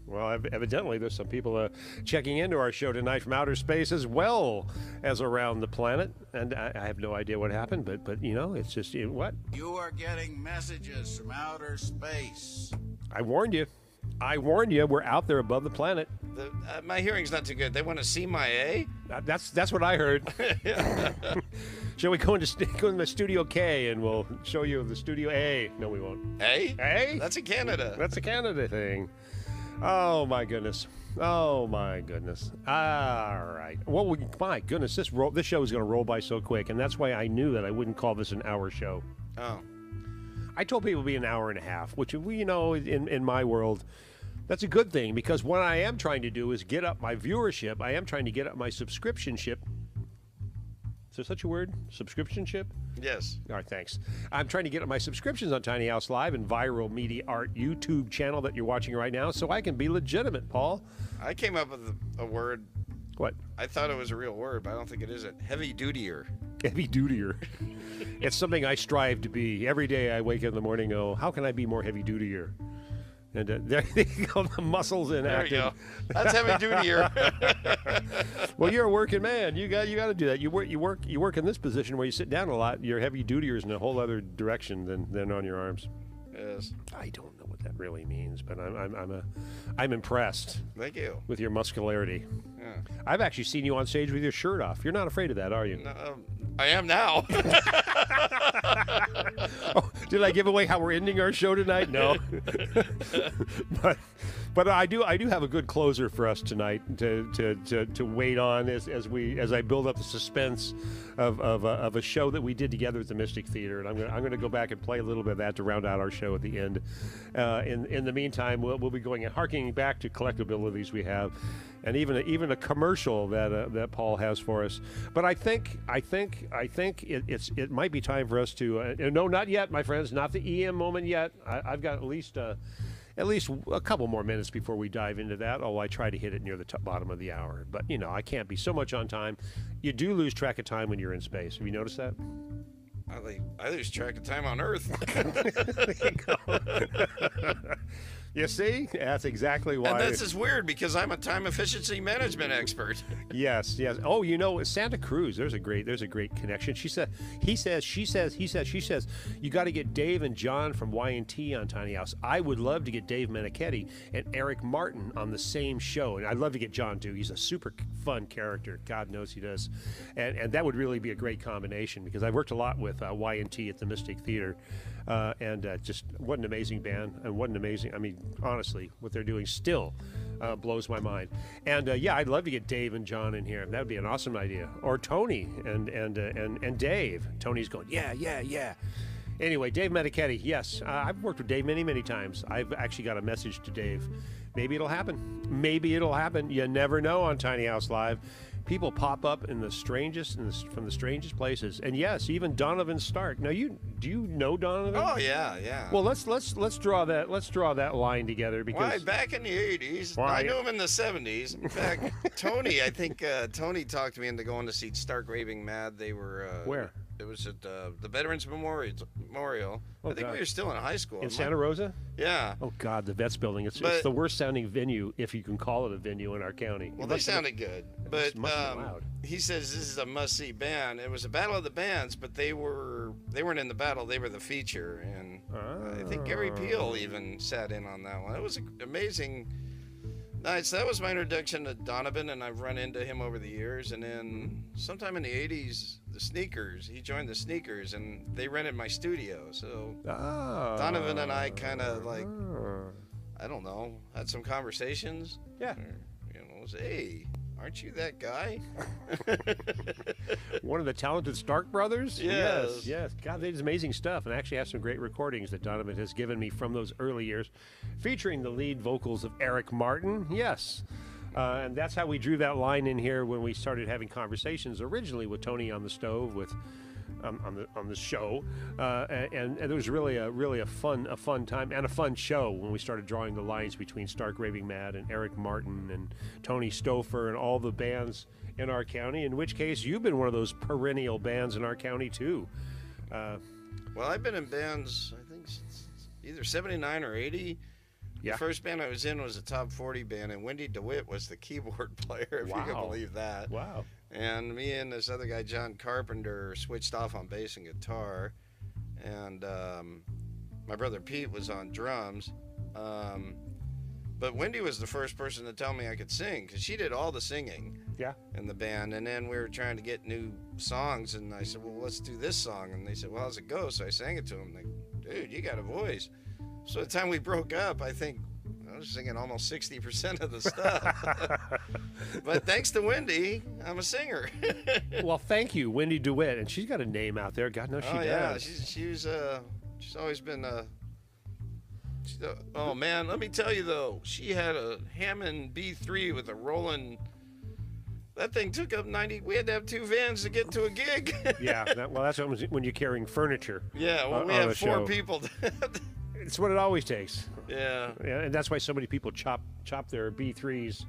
Speaker 3: Well, evidently there's some people checking into our show tonight from outer space as well as around the planet. And I have no idea what happened, but it's just, what?
Speaker 5: You are getting messages from outer space.
Speaker 3: I warned you. We're out there above the planet.
Speaker 4: My hearing's not too good. They want to see my A?
Speaker 3: That's what I heard. Shall we go into Studio K and we'll show you the Studio A? No, we won't.
Speaker 4: A?
Speaker 3: A?
Speaker 4: That's in Canada.
Speaker 3: That's a Canada thing. Oh my goodness. Oh my goodness. All right. Well, my goodness, this show is going to roll by so quick, and that's why I knew that I wouldn't call this an hour show.
Speaker 4: Oh.
Speaker 3: I told people it'd be an hour and a half, which, you know, in my world, that's a good thing, because what I am trying to do is get up my viewership. I am trying to get up my subscriptionship. Is there such a word? Subscriptionship?
Speaker 4: Yes.
Speaker 3: All right, thanks. I'm trying to get up my subscriptions on Tiny House Live and ViralMediaArt YouTube channel that you're watching right now, so I can be legitimate, Paul.
Speaker 4: I came up with a word.
Speaker 3: What?
Speaker 4: I thought it was a real word, but I don't think it is. Heavy dutier.
Speaker 3: Heavy dutier. It's something I strive to be. Every day I wake up in the morning and go, how can I be more heavy dutier? And there you go, the muscles enacted.
Speaker 4: There you go. That's heavy dutier.
Speaker 3: Well, you're a working man. You got to do that. You work in this position where you sit down a lot. Your heavy dutier is in a whole other direction than on your arms.
Speaker 4: Yes.
Speaker 3: I don't know what that really means, but I'm impressed.
Speaker 4: Thank you.
Speaker 3: With your muscularity.
Speaker 4: Yeah.
Speaker 3: I've actually seen you on stage with your shirt off. You're not afraid of that, are you?
Speaker 4: No, I am now.
Speaker 3: Oh, did I give away how we're ending our show tonight? No. but I do have a good closer for us tonight to wait on as I build up the suspense of a show that we did together at the Mystic Theater, and I'm going to go back and play a little bit of that to round out our show at the end. In the meantime, we'll be going and harkening back to collectabilities we have, and even a commercial that Paul has for us. But I think it might be time for us to no, not yet, my friends, not the EM moment yet. I've got at least a couple more minutes before we dive into that. Oh, I try to hit it near the bottom of the hour, but you know I can't be so much on time. You do lose track of time when you're in space. Have you noticed that?
Speaker 4: I lose track of time on Earth.
Speaker 3: There you go. You see? That's exactly why.
Speaker 4: And that's just weird because I'm a time efficiency management expert.
Speaker 3: Yes. Oh, you know, Santa Cruz, there's a great connection. He says, you got to get Dave and John from Y&T on Tiny House. I would love to get Dave Meniketti and Eric Martin on the same show. And I'd love to get John too. He's a super fun character. God knows he does. And that would really be a great combination because I've worked a lot with Y&T at the Mystic Theater. Just what an amazing band and what an amazing, I mean, honestly, what they're doing still blows my mind. And I'd love to get Dave and John in here. That would be an awesome idea. Or Tony and Dave. Tony's going, yeah. Anyway, Dave Meniketti, yes. I've worked with Dave many, many times. I've actually got a message to Dave. Maybe it'll happen. You never know on Tiny House Live. People pop up in the strangest, from the strangest places, and yes, even Donovan Stark. Now, do you know Donovan?
Speaker 4: Oh yeah.
Speaker 3: Well, let's draw that line together because
Speaker 4: why back in the 80s, I knew him in the 70s. In fact, Tony, I think Tony talked me into going to see Stark Raving Mad. They were
Speaker 3: where?
Speaker 4: It was at the Veterans Memorial.
Speaker 3: Oh,
Speaker 4: I think we were still in high school.
Speaker 3: In Santa Rosa?
Speaker 4: Yeah.
Speaker 3: Oh, God, the Vets building. It's the worst sounding venue, if you can call it a venue in our county.
Speaker 4: Well, they sounded good. But he says this is a must-see band. It was a battle of the bands, but they weren't in the battle. They were the feature. And I think Gary Peel even sat in on that one. It was amazing. Nice. That was my introduction to Donovan, and I've run into him over the years. And then sometime in the 80s, he joined the Sneakers, and they rented my studio. So Donovan and I kind of I don't know, had some conversations.
Speaker 3: Yeah.
Speaker 4: Say, hey, aren't you that guy?
Speaker 3: One of the talented Stark brothers?
Speaker 4: Yes.
Speaker 3: God, they did amazing stuff, and I actually have some great recordings that Donovan has given me from those early years, featuring the lead vocals of Eric Martin. Yes. And that's how we drew that line in here when we started having conversations originally with Tony on the stove on the show, and it was really a fun time and a fun show when we started drawing the lines between Stark Raving Mad and Eric Martin and Tony Stouffer and all the bands in our county. In which case, you've been one of those perennial bands in our county too.
Speaker 4: Well, I've been in bands, I think, since either 79 or 80.
Speaker 3: Yeah.
Speaker 4: The first band I was in was a top 40 band, and Wendy DeWitt was the keyboard player, if you can believe that.
Speaker 3: Wow.
Speaker 4: And me and this other guy, John Carpenter, switched off on bass and guitar. And my brother Pete was on drums. But Wendy was the first person to tell me I could sing, because she did all the singing in the band. And then we were trying to get new songs, and I said, well, let's do this song. And they said, well, how's it go? So I sang it to them. Like, dude, you got a voice. So the time we broke up, I think, was singing almost 60% of the stuff. But thanks to Wendy, I'm a singer.
Speaker 3: Well, thank you, Wendy DeWitt, and she's got a name out there. God knows she does.
Speaker 4: Yeah, she's always been oh man, let me tell you though, she had a Hammond B3 with a rolling. That thing took up 90. We had to have 2 vans to get to a gig.
Speaker 3: Yeah, well, that's when you're carrying furniture.
Speaker 4: Yeah, well, we have 4 people.
Speaker 3: It's what it always takes.
Speaker 4: Yeah.
Speaker 3: Yeah, and that's why so many people chop their B3s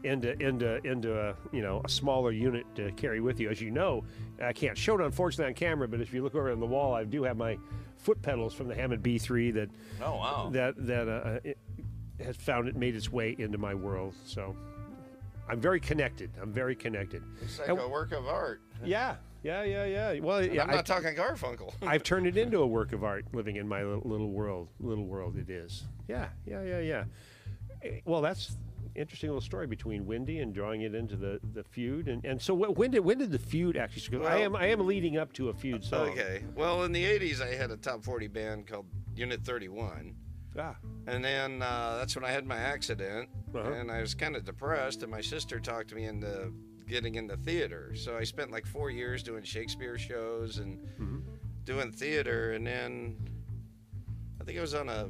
Speaker 3: into a smaller unit to carry with you. As you know, I can't show it unfortunately on camera, but if you look over on the wall, I do have my foot pedals from the Hammond B3 that it has made its way into my world. So I'm very connected.
Speaker 4: It's like a work of art.
Speaker 3: Yeah. Well,
Speaker 4: I'm not talking Garfunkel.
Speaker 3: I've turned it into a work of art, living in my little world. It is. Yeah. Well, that's interesting little story between Wendy and drawing it into the feud. And so when did the feud actually start?
Speaker 4: Well,
Speaker 3: I am leading up to a feud song.
Speaker 4: Okay. Well, in the 80s, I had a top 40 band called Unit 31. And then that's when I had my accident, and I was kind of depressed, and my sister talked me into getting into theater. So I spent like 4 years doing Shakespeare shows and doing theater, and then I think I was on a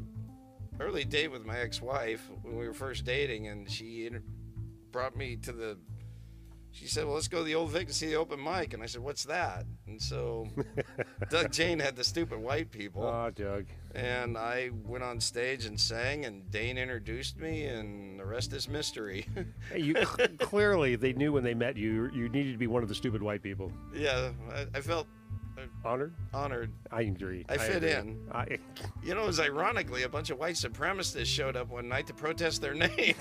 Speaker 4: early date with my ex-wife when we were first dating, and she brought me to she said, well, let's go to the Old Vic to see the open mic. And I said, what's that? And so Doug Jane had the Stupid White People.
Speaker 3: Oh, Doug.
Speaker 4: And I went on stage and sang, and Dane introduced me, and the rest is mystery.
Speaker 3: Clearly, they knew when they met you needed to be one of the Stupid White People.
Speaker 4: Yeah, I felt
Speaker 3: honored. I agree.
Speaker 4: I fit in. You know, it was ironically a bunch of white supremacists showed up one night to protest their name.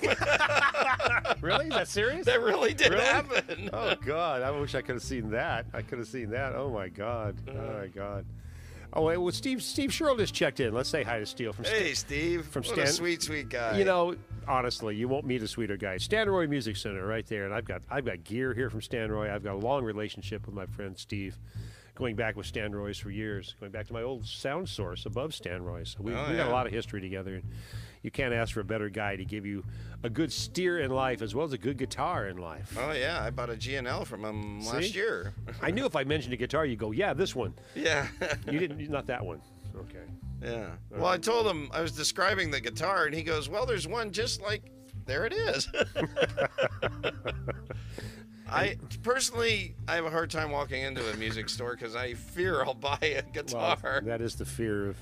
Speaker 3: Really? Is that serious?
Speaker 4: That really did happen.
Speaker 3: Oh God! I wish I could have seen that. Oh my God! Oh wait, well Steve Sherrill just checked in. Let's say hi to Steve from.
Speaker 4: Hey Steve,
Speaker 3: from
Speaker 4: what a sweet guy.
Speaker 3: You know, honestly, you won't meet a sweeter guy. Stanroy Music Center, right there, and I've got gear here from Stanroy. I've got a long relationship with my friend Steve, going back with Stanroy's for years, going back to my old sound source above Stanroy's. So we got a lot of history together. And you can't ask for a better guy to give you a good steer in life as well as a good guitar in life.
Speaker 4: Oh, yeah. I bought a G&L from him last year.
Speaker 3: I knew if I mentioned a guitar, you'd go, yeah, this one.
Speaker 4: Yeah.
Speaker 3: You didn't, not that one. Okay.
Speaker 4: Yeah. Well, I told him, I was describing the guitar, and he goes, well, there's one just like, there it is. I personally, I have a hard time walking into a music store because I fear I'll buy a guitar.
Speaker 3: Well, that is the fear of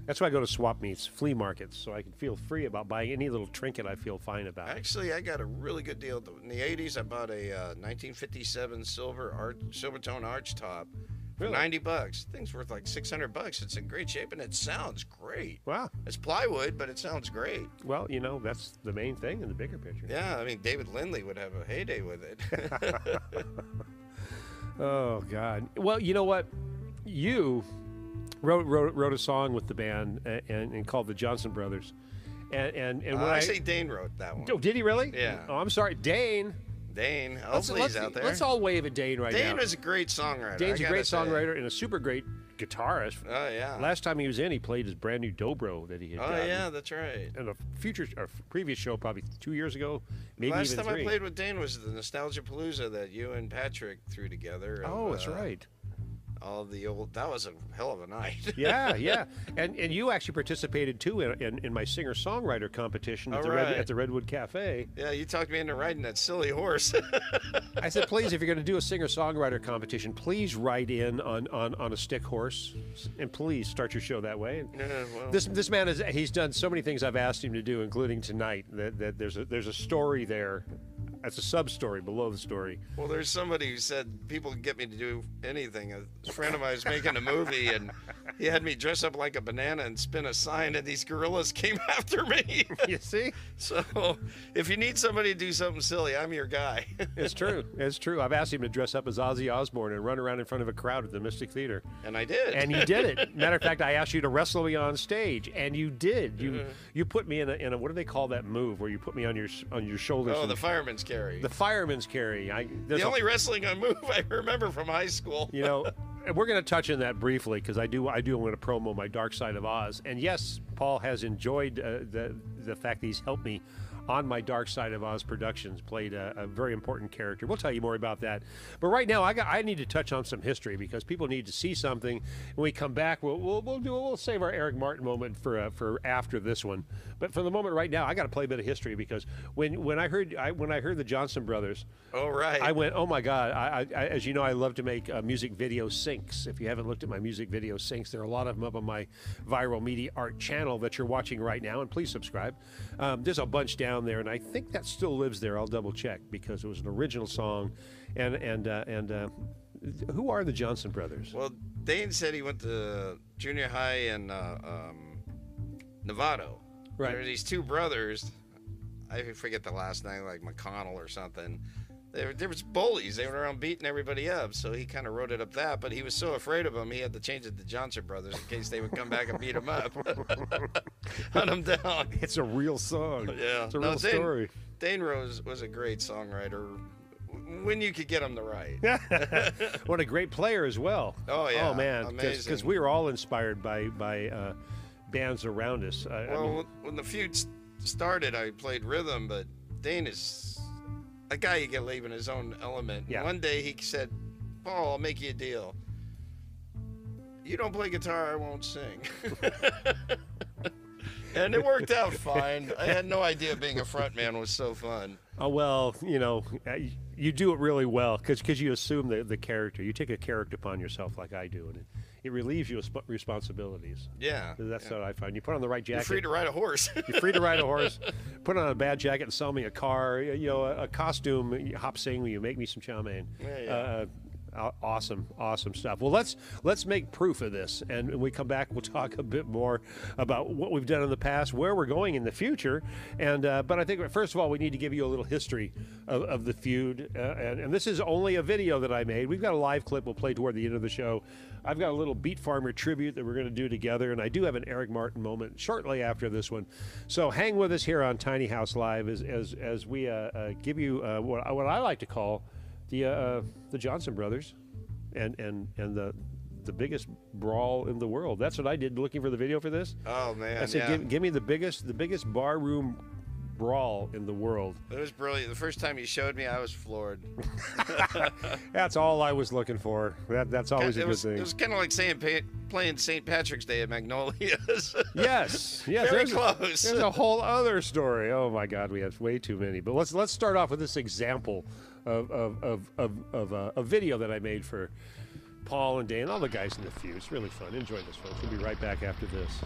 Speaker 3: that's why I go to swap meets, flea markets, so I can feel free about buying any little trinket I feel fine about.
Speaker 4: Actually, I got a really good deal. In the 80s, I bought a 1957 Silvertone arch top for $90. Thing's worth like $600. It's in great shape, and it sounds great. Wow. It's plywood, but it sounds great.
Speaker 3: Well, you know, that's the main thing in the bigger picture.
Speaker 4: Yeah, I mean, David Lindley would have a heyday with it.
Speaker 3: Oh, God. Well, you know what? You wrote a song with the band and called the Johnson Brothers. And when
Speaker 4: I say Dane wrote that one.
Speaker 3: Oh, did he really?
Speaker 4: Yeah.
Speaker 3: Oh, I'm sorry. Dane.
Speaker 4: Hopefully he's out there.
Speaker 3: Let's all wave at Dane right now.
Speaker 4: Dane is a great songwriter.
Speaker 3: Dane's a great songwriter and a super great guitarist.
Speaker 4: Oh, yeah.
Speaker 3: Last time he was in, he played his brand new dobro that he had gotten.
Speaker 4: Oh, yeah, that's right.
Speaker 3: And a previous show, probably 2 years ago, maybe
Speaker 4: Last
Speaker 3: even 3.
Speaker 4: time I played with Dane was the Nostalgia Palooza that you and Patrick threw together.
Speaker 3: Oh, that's right.
Speaker 4: All the old, that was a hell of a night.
Speaker 3: Yeah. And you actually participated too in my singer-songwriter competition at the Redwood Cafe.
Speaker 4: Yeah, you talked me into riding that silly horse.
Speaker 3: I said, please, if you're going to do a singer-songwriter competition, please ride in on a stick horse, and please start your show that way. And
Speaker 4: well.
Speaker 3: This man he's done so many things I've asked him to do, including tonight. That there's a story there. That's a sub-story below the story.
Speaker 4: Well, there's somebody who said people can get me to do anything. A friend of mine was making a movie, and he had me dress up like a banana and spin a sign, and these gorillas came after me.
Speaker 3: You see?
Speaker 4: So if you need somebody to do something silly, I'm your guy.
Speaker 3: It's true. I've asked him to dress up as Ozzy Osbourne and run around in front of a crowd at the Mystic Theater.
Speaker 4: And I did.
Speaker 3: And you did it. Matter of fact, I asked you to wrestle me on stage, and you did. You put me in a what do they call that move where you put me on your shoulders?
Speaker 4: Oh, the fireman's carry.
Speaker 3: The fireman's carry.
Speaker 4: The only wrestling move I remember from high school.
Speaker 3: You know, we're going to touch on that briefly because I do want to promo my Dark Side of Oz. And yes, Paul has enjoyed the fact that he's helped me on my Dark Side of Oz productions, played a very important character. We'll tell you more about that. But right now, I need to touch on some history because people need to see something. When we come back, we'll save our Eric Martin moment for after this one. But for the moment right now, I got to play a bit of history because when I heard the Johnson Brothers,
Speaker 4: oh right,
Speaker 3: I went, oh my God! I as you know, I love to make music video syncs. If you haven't looked at my music video syncs, there are a lot of them up on my Viral Media Art channel that you're watching right now, and please subscribe. There's a bunch down there, and I think that still lives there. I'll double check because it was an original song. And who are the Johnson Brothers?
Speaker 4: Well, Dane said he went to junior high in Novato.
Speaker 3: Right.
Speaker 4: There were these two brothers. I forget the last name, like McConnell or something. They were bullies. They were around beating everybody up. So he kind of wrote it up that. But he was so afraid of them, he had to change it to Johnson Brothers in case they would come back and beat him up, hunt him down.
Speaker 3: It's a real song.
Speaker 4: Yeah,
Speaker 3: it's a real story.
Speaker 4: Dane Rose was a great songwriter when you could get him to write.
Speaker 3: What a great player as well.
Speaker 4: Oh yeah.
Speaker 3: Oh man,
Speaker 4: amazing.
Speaker 3: Because we were all inspired by bands around us.
Speaker 4: When the feud started, I played rhythm, but Dane is a guy you can leave in his own element.
Speaker 3: Yeah.
Speaker 4: One day he said, "Paul, I'll make you a deal. You don't play guitar, I won't sing." And it worked out fine. I had no idea being a front man was so fun.
Speaker 3: Oh, well, you know, you do it really well because you assume the character. You take a character upon yourself like I do, and it relieves you of responsibilities.
Speaker 4: Yeah.
Speaker 3: That's what I find. You put on the right jacket.
Speaker 4: You're free to ride a horse.
Speaker 3: You're free to ride a horse. Put on a bad jacket and sell me a car. You know, a costume. Hop sing. You make me some chow mein.
Speaker 4: Yeah.
Speaker 3: Awesome stuff. Well, let's make proof of this, and when we come back, we'll talk a bit more about what we've done in the past, where we're going in the future, and but I think first of all we need to give you a little history of the feud, and this is only a video that I made. We've got a live clip we'll play toward the end of the show. I've got a little Beat Farmer tribute that we're going to do together, and I do have an Eric Martin moment shortly after this one. So hang with us here on Tiny House Live as we give you what I like to call the Johnson Brothers and the biggest brawl in the world. That's what I did looking for the video for this.
Speaker 4: Oh man!
Speaker 3: I said,
Speaker 4: yeah.
Speaker 3: give me the biggest barroom brawl in the world.
Speaker 4: It was brilliant. The first time you showed me, I was floored.
Speaker 3: That's all I was looking for. That's always a good thing.
Speaker 4: It was kind of like playing St. Patrick's Day at Magnolias.
Speaker 3: Yes.
Speaker 4: Very close.
Speaker 3: There's a whole other story. Oh my God, we have way too many. But let's start off with this example of a video that I made for Paul and Dane, all the guys in the feud. It's really fun. Enjoy this, folks. We'll be right back after this.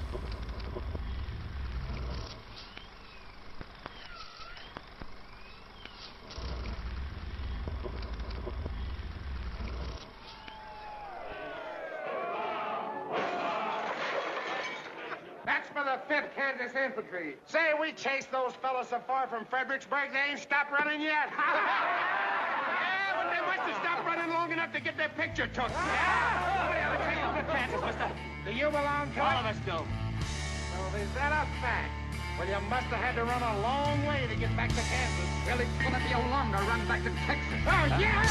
Speaker 6: That's for the 5th Kansas Infantry. Say, we chased those fellas so far from Fredericksburg, they ain't stopped running yet. Yeah, but they must have stopped running long enough to get their picture took. Yeah, we chased the 5th Kansas, mister. Do you belong to All of us do. So is that a fact? Well, you must have had to run a long way to get back to Kansas. Well, it's gonna be a longer run back to Texas. Oh, yeah!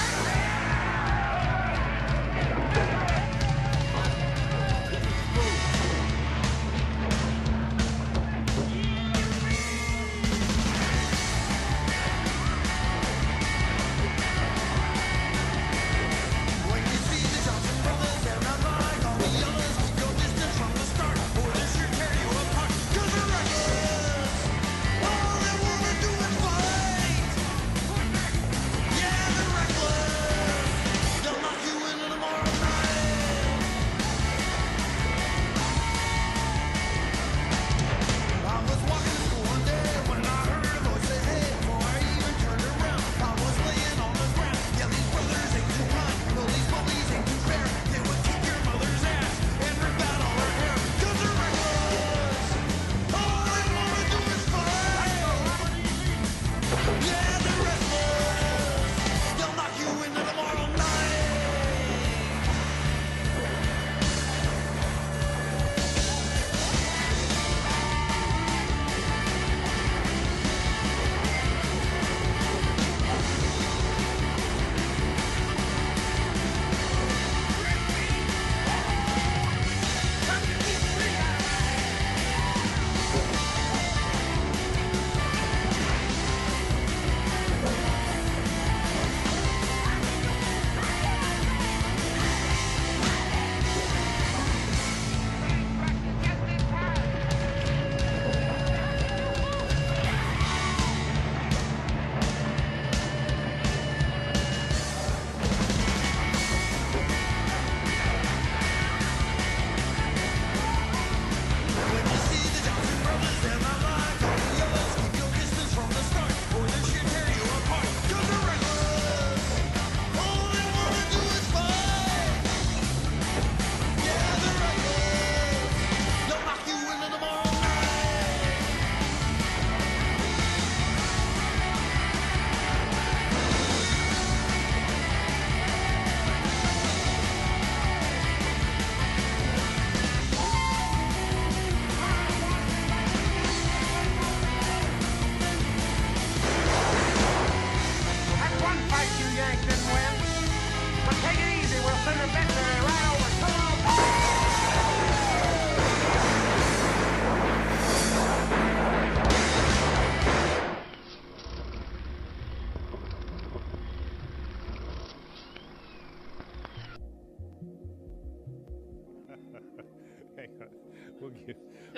Speaker 7: Yeah, they're reckless. They'll knock you into tomorrow night.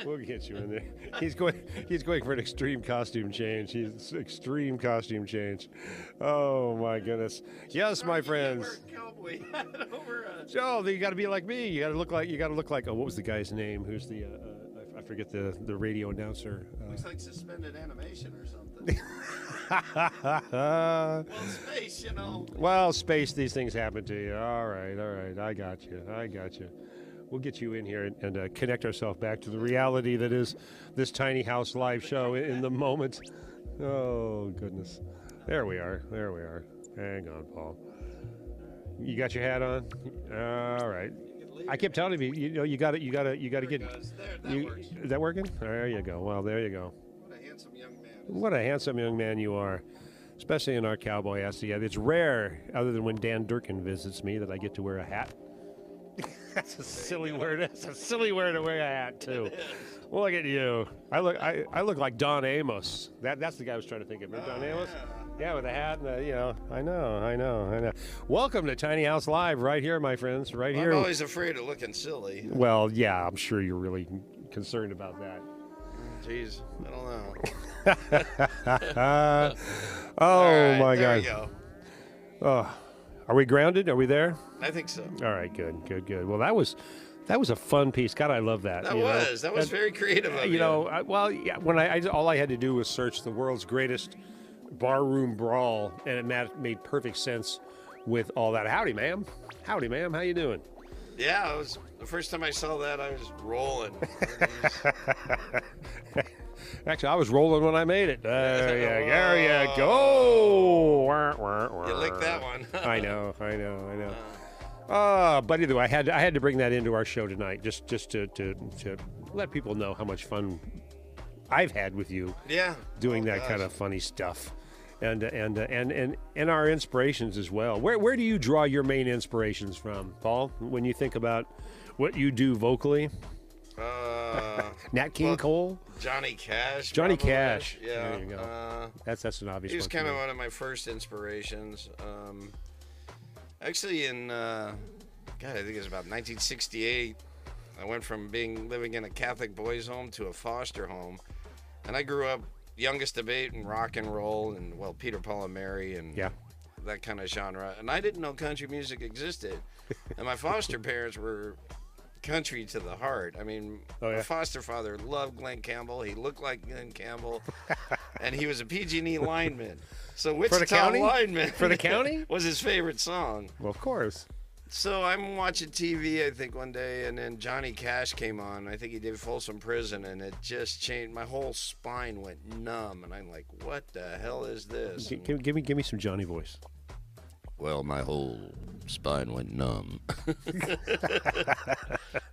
Speaker 3: We'll get you in there. He's going for an extreme costume change. He's extreme costume change. Oh my goodness. Yes, my friends. Oh, you got to be like me. You got to look like. Oh, what was the guy's name? Who's the? I forget the radio announcer.
Speaker 4: Looks like suspended animation or something. Well, space, you know.
Speaker 3: Well, space. These things happen to you. All right. I got you. We'll get you in here and connect ourselves back to the reality that is this tiny house live show in the moment. Oh, goodness. There we are. Hang on, Paul. You got your hat on? All right. I kept telling you, you got to get. Is that working? There you go. Well, there you go.
Speaker 4: What a handsome young man.
Speaker 3: What a handsome young man you are, especially in our cowboy ass. Yeah, it's rare, other than when Dan Durkin visits me, that I get to wear a hat. That's a silly word. That's a silly word to wear a hat too. Well, look at you. I look like Don Amos. That's the guy I was trying to think of. Remember Don Amos? Yeah, with a hat and I know. Welcome to Tiny House Live, right here, my friends, right here.
Speaker 4: I'm always afraid of looking silly.
Speaker 3: Well, yeah, I'm sure you're really concerned about that.
Speaker 4: Jeez, I don't know.
Speaker 3: Oh my
Speaker 4: there
Speaker 3: God.
Speaker 4: you go.
Speaker 3: Oh, are we grounded? Are we there?
Speaker 4: I think so.
Speaker 3: All right, good. Well, that was a fun piece. God, I love that.
Speaker 4: That was very creative of you.
Speaker 3: When all I had to do was search the world's greatest barroom brawl, and it made perfect sense with all that. Howdy, ma'am. How you doing?
Speaker 4: Yeah, it was the first time I saw that. I was rolling.
Speaker 3: Actually, I was rolling when I made it. There you go.
Speaker 4: You licked that one.
Speaker 3: I know. But either way, I had to bring that into our show tonight, just to let people know how much fun I've had with you.
Speaker 4: Yeah.
Speaker 3: Doing that kind of funny stuff, and our inspirations as well. Where do you draw your main inspirations from, Paul? When you think about what you do vocally? Nat King Cole,
Speaker 4: Johnny Cash.
Speaker 3: Johnny Cash.
Speaker 4: Yeah.
Speaker 3: There you go. That's an obvious.
Speaker 4: He was
Speaker 3: one
Speaker 4: kind of one of my first inspirations. Actually, in I think it was about 1968. I went from living in a Catholic boys' home to a foster home, and I grew up youngest debate in rock and roll and Peter, Paul, and Mary and that kind of genre. And I didn't know country music existed, and my foster parents were country to the heart. I mean, my foster father loved Glenn Campbell. He looked like Glenn Campbell, and he was a PG&E lineman. So Wichita lineman
Speaker 3: for the county
Speaker 4: was his favorite song.
Speaker 3: Well, of course.
Speaker 4: So I'm watching TV, I think, one day, and then Johnny Cash came on. I think he did Folsom Prison, and it just changed. My whole spine went numb, and I'm like, what the hell is this?
Speaker 3: Give me some Johnny voice.
Speaker 4: Well, my whole spine went numb.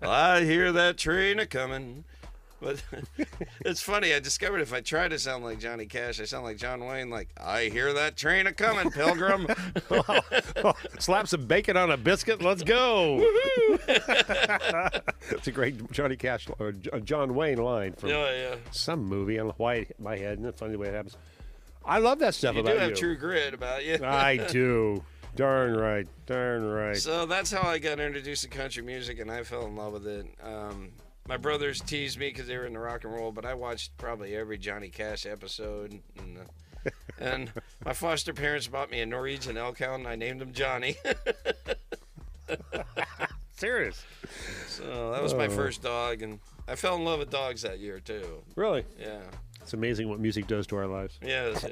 Speaker 4: Well, I hear that train a-coming. But it's funny, I discovered if I try to sound like Johnny Cash, I sound like John Wayne, like, I hear that train a-coming, Pilgrim.
Speaker 3: Slap some bacon on a biscuit, let's go. It's a great Johnny Cash or John Wayne line from some movie. I don't know why it hit my head, and it's funny the way it happens. I love that stuff about you.
Speaker 4: You do have true grit about you.
Speaker 3: I do. Darn right.
Speaker 4: So that's how I got introduced to country music, and I fell in love with it. My brothers teased me because they were into rock and roll, but I watched probably every Johnny Cash episode. And my foster parents bought me a Norwegian elk hound, and I named him Johnny.
Speaker 3: Serious?
Speaker 4: So that was my first dog, and I fell in love with dogs that year, too.
Speaker 3: Really?
Speaker 4: Yeah.
Speaker 3: It's amazing what music does to our lives.
Speaker 4: Yes.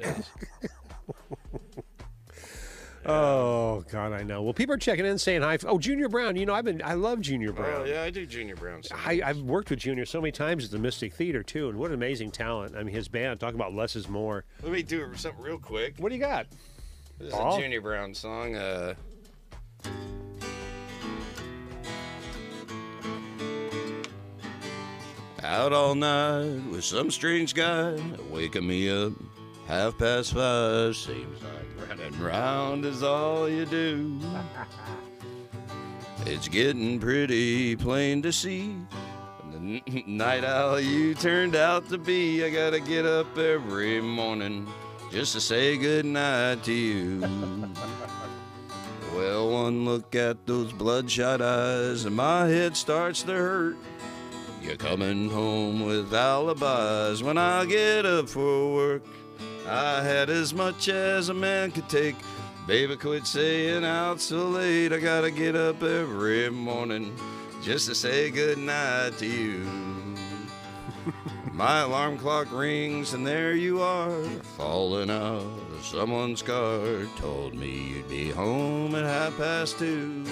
Speaker 3: Oh God, I know. Well, people are checking in, saying hi. Oh, Junior Brown. I love Junior Brown.
Speaker 4: Oh yeah, I do Junior Brown.
Speaker 3: I've worked with Junior so many times at the Mystic Theater too, and what an amazing talent. I mean, his band. Talk about less is more.
Speaker 4: Let me do something real quick.
Speaker 3: What do you got?
Speaker 4: This is a Junior Brown song. Out all night with some strange guy waking me up 5:30. Seems like running round is all you do. It's getting pretty plain to see the night owl you turned out to be. I gotta get up every morning just to say goodnight to you. Well, one look at those bloodshot eyes and my head starts to hurt. You're coming home with alibis when I get up for work. I had as much as a man could take. Baby, quit staying out so late. I gotta get up every morning just to say goodnight to you. My alarm clock rings and there you are, falling out of someone's car. Told me you'd be home at 2:30.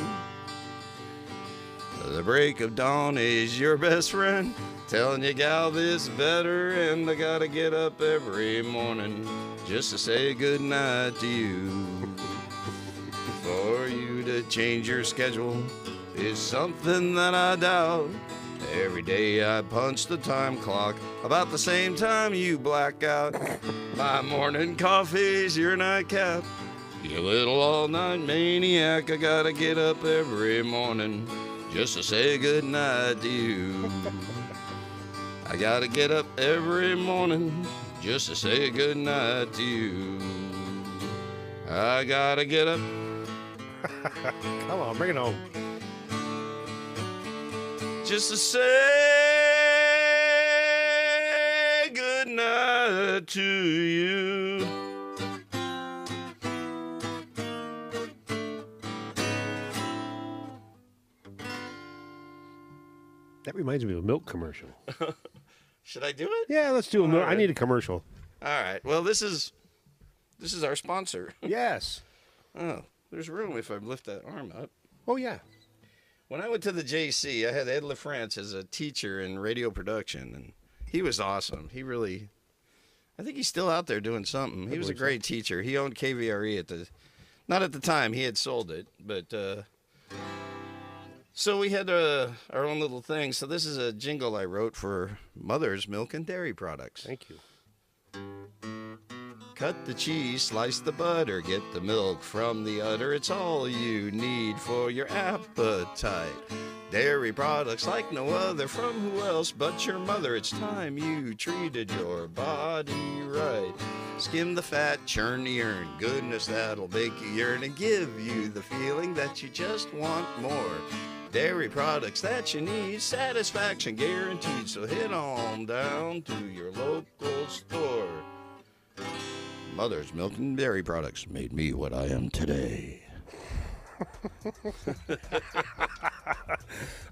Speaker 4: The break of dawn is your best friend, telling you, gal, this better, and I gotta get up every morning just to say goodnight to you. For you to change your schedule is something that I doubt. Every day I punch the time clock about the same time you black out. My morning coffee's your nightcap. You little all-night maniac. I gotta get up every morning just to say goodnight to you. I gotta get up every morning just to say goodnight to you. I gotta get up.
Speaker 3: Come on, bring it home.
Speaker 4: Just to say goodnight to you.
Speaker 3: That reminds me of a milk commercial.
Speaker 4: Should I do it?
Speaker 3: Yeah, let's do a milk.
Speaker 4: All
Speaker 3: I
Speaker 4: right.
Speaker 3: need a commercial.
Speaker 4: All right. Well, this is our sponsor.
Speaker 3: Yes.
Speaker 4: Oh, there's room if I lift that arm up.
Speaker 3: Oh, yeah.
Speaker 4: When I went to the JC, I had Ed LaFrance as a teacher in radio production, and he was awesome. He really, I think he's still out there doing something. He was a great teacher. He owned KVRE not at the time, he had sold it, but, so we had our own little thing. So this is a jingle I wrote for Mother's Milk and Dairy Products.
Speaker 3: Thank you.
Speaker 4: Cut the cheese, slice the butter, get the milk from the udder. It's all you need for your appetite. Dairy products like no other from who else but your mother. It's time you treated your body right. Skim the fat, churn the urine. Goodness, that'll make you yearn and give you the feeling that you just want more. Dairy products that you need, satisfaction guaranteed. So head on down to your local store. Mother's Milk and Dairy Products made me what I am today.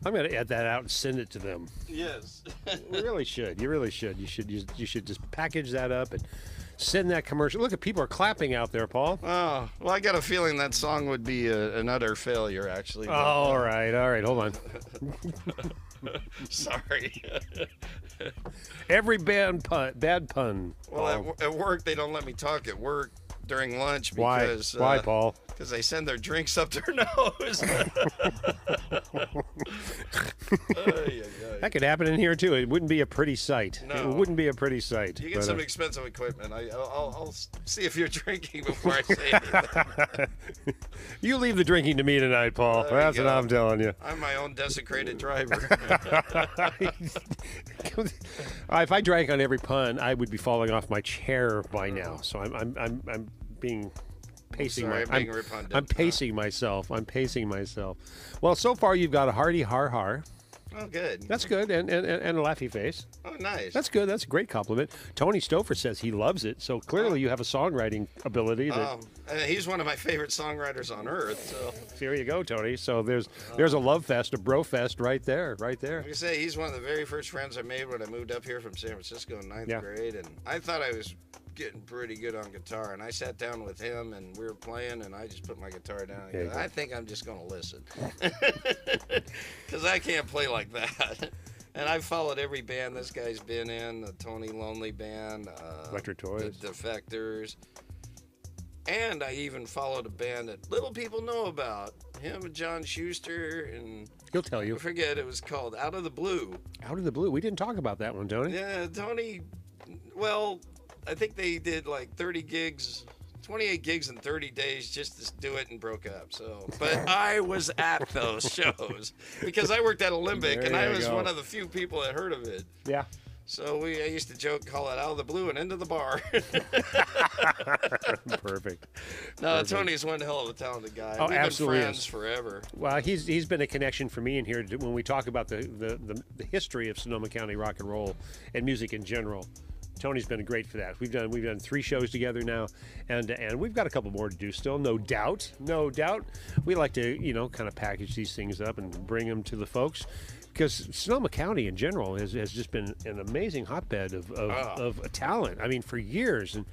Speaker 3: I'm going to add that out and send it to them.
Speaker 4: Yes.
Speaker 3: You really should. You really should. You should just package that up and send that commercial. Look, at people are clapping out there, Paul.
Speaker 4: Oh, well, I got a feeling that song would be an utter failure, actually.
Speaker 3: Oh, all right. Hold on.
Speaker 4: Sorry.
Speaker 3: Every bad pun.
Speaker 4: Well, at work, they don't let me talk at work during lunch
Speaker 3: Why?
Speaker 4: because...
Speaker 3: Why, Paul?
Speaker 4: Because they send their drinks up their nose.
Speaker 3: That could happen in here, too. It wouldn't be a pretty sight.
Speaker 4: No.
Speaker 3: It wouldn't be a pretty sight.
Speaker 4: You get
Speaker 3: but,
Speaker 4: some expensive equipment. I'll see if you're drinking before I say anything.
Speaker 3: You leave the drinking to me tonight, Paul.
Speaker 4: There you
Speaker 3: That's what
Speaker 4: go.
Speaker 3: I'm telling you.
Speaker 4: I'm my own desecrated driver.
Speaker 3: If I drank on every pun, I would be falling off my chair by now. So I'm being pacing.
Speaker 4: Sorry, I'm being redundant.
Speaker 3: I'm pacing myself. I'm pacing myself. Well, so far you've got a hearty har.
Speaker 4: Oh, good.
Speaker 3: That's good, and a laughy face.
Speaker 4: Oh, nice.
Speaker 3: That's good. That's a great compliment. Tony Stouffer says he loves it. So clearly you have a songwriting ability.
Speaker 4: He's one of my favorite songwriters on earth. So
Speaker 3: Here you go, Tony. So there's a love fest, a bro fest right there.
Speaker 4: like I say, he's one of the very first friends I made when I moved up here from San Francisco in ninth grade, and I thought I was getting pretty good on guitar, and I sat down with him and we were playing, and I just put my guitar down and I think I'm just going to listen because I can't play like that. And I've followed every band this guy's been in, the Tony Lonely Band,
Speaker 3: Electric Toys,
Speaker 4: the Defectors, and I even followed a band that little people know about, him and John Schuster, and
Speaker 3: he'll tell you.
Speaker 4: I forget, it was called Out of the Blue.
Speaker 3: Out of the Blue. We didn't talk about that one, Tony.
Speaker 4: Yeah, Tony, well, I think they did like 30 gigs, 28 gigs in 30 days just to do it and broke up. So, but I was at those shows because I worked at Olympic and I was one of the few people that heard of it.
Speaker 3: Yeah.
Speaker 4: So I used to call it out of the blue and into the bar.
Speaker 3: Perfect.
Speaker 4: No,
Speaker 3: Perfect.
Speaker 4: Tony's one hell of a talented guy.
Speaker 3: Oh,
Speaker 4: We've
Speaker 3: absolutely
Speaker 4: been friends
Speaker 3: is.
Speaker 4: forever.
Speaker 3: Well, he's been a connection for me in here when we talk about the history of Sonoma County rock and roll and music in general. Tony's been great for that. We've done 3 shows together now, and we've got a couple more to do still. No doubt. We like to kind of package these things up and bring them to the folks, because Sonoma County in general has just been an amazing hotbed of talent. I mean, for years. And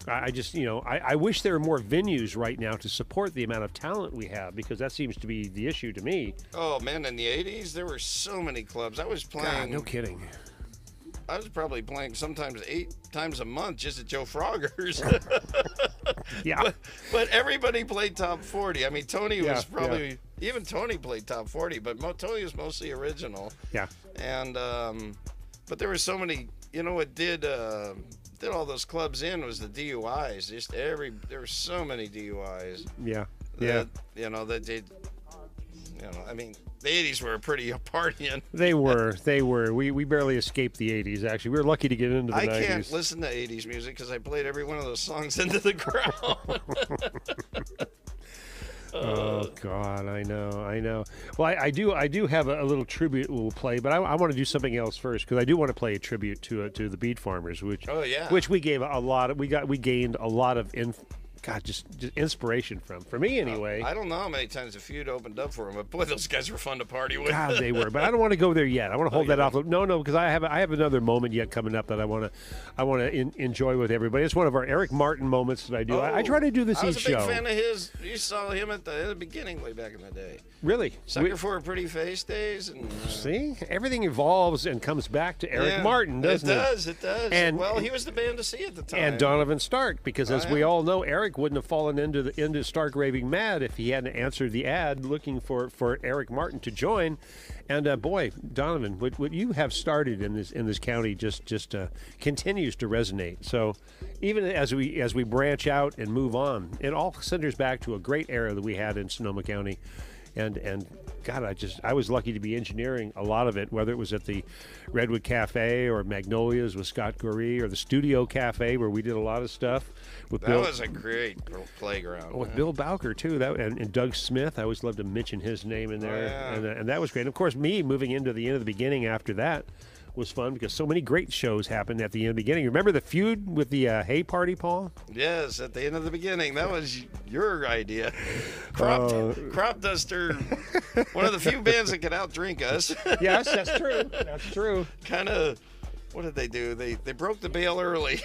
Speaker 3: I just, I wish there were more venues right now to support the amount of talent we have, because that seems to be the issue to me.
Speaker 4: Oh, man, in the 80s, there were so many clubs. I was playing.
Speaker 3: God, no kidding.
Speaker 4: I was probably playing sometimes 8 times a month just at Joe Frogger's.
Speaker 3: Yeah.
Speaker 4: But everybody played top 40. I mean, Tony was probably,
Speaker 3: yeah.
Speaker 4: even Tony played top 40, but Tony was mostly original.
Speaker 3: Yeah.
Speaker 4: And, but there were so many, what did all those clubs in was the DUIs. There were so many DUIs.
Speaker 3: Yeah.
Speaker 4: That, that did, I mean, the 80s were pretty partying.
Speaker 3: They were. We barely escaped the 80s, actually. We were lucky to get into the 90s.
Speaker 4: I can't listen to 80s music because I played every one of those songs into the ground.
Speaker 3: Oh, God, I know. Well, I do have a little tribute we'll play, but I want to do something else first, because I do want to play a tribute to the Beat Farmers, which we gave a lot of, we gained a lot of just inspiration from. For me, anyway.
Speaker 4: I don't know how many times the Feud opened up for them, but boy, those guys were fun to party with.
Speaker 3: God, they were. But I don't want to go there yet. I want to hold that off. No, because I have another moment yet coming up that I want to enjoy with everybody. It's one of our Eric Martin moments that I do. I try to do this each show.
Speaker 4: I was a big fan of his. You saw him at the beginning way back in the day.
Speaker 3: Really?
Speaker 4: Sucker for a Pretty Face days. And,
Speaker 3: see? Everything evolves and comes back to Eric Martin, doesn't it?
Speaker 4: It does.
Speaker 3: And,
Speaker 4: well, he was the band to see at the time.
Speaker 3: And Donovan Stark, because as we all know, Eric wouldn't have fallen into Stark raving mad if he hadn't answered the ad looking for Eric Martin to join. And boy, Donovan, what you have started in this county just continues to resonate. So even as we branch out and move on, it all centers back to a great era that we had in Sonoma County. And God, I was lucky to be engineering a lot of it, whether it was at the Redwood Cafe or Magnolias with Scott Goree, or the Studio Cafe where we did a lot of stuff.
Speaker 4: That was a great playground.
Speaker 3: With Bill Bowker too, and Doug Smith. I always loved to mention his name in there, and that was great. And of course, me moving into the end of the beginning after that was fun, because so many great shows happened at the end of the beginning. Remember the Feud with the Hay Party, Paul?
Speaker 4: Yes, at the end of the beginning. That was your idea. Crop Duster, one of the few bands that could outdrink us.
Speaker 3: Yes, that's true. That's true.
Speaker 4: Kind of. What did they do? They broke the bale early.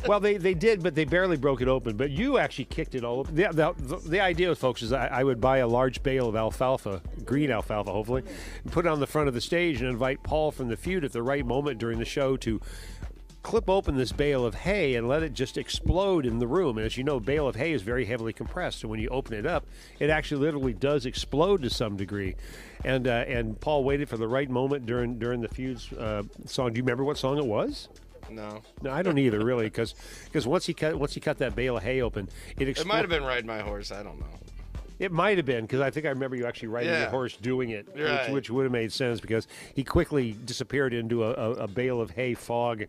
Speaker 3: Well, they did, but they barely broke it open. But you actually kicked it all open. The idea, folks, is I would buy a large bale of alfalfa, green alfalfa, hopefully, and put it on the front of the stage and invite Paul from the Feud at the right moment during the show to clip open this bale of hay and let it just explode in the room. And as you know, bale of hay is very heavily compressed, so when you open it up, it actually literally does explode to some degree. And Paul waited for the right moment during the Feud's song. Do you remember what song it was?
Speaker 4: No,
Speaker 3: I don't either, really, because once he cut that bale of hay open, it
Speaker 4: might have been Ride My Horse. I don't know.
Speaker 3: It might have been, because I think I remember you actually riding your horse doing it,
Speaker 4: right.
Speaker 3: which would have made sense, because he quickly disappeared into a bale of hay fog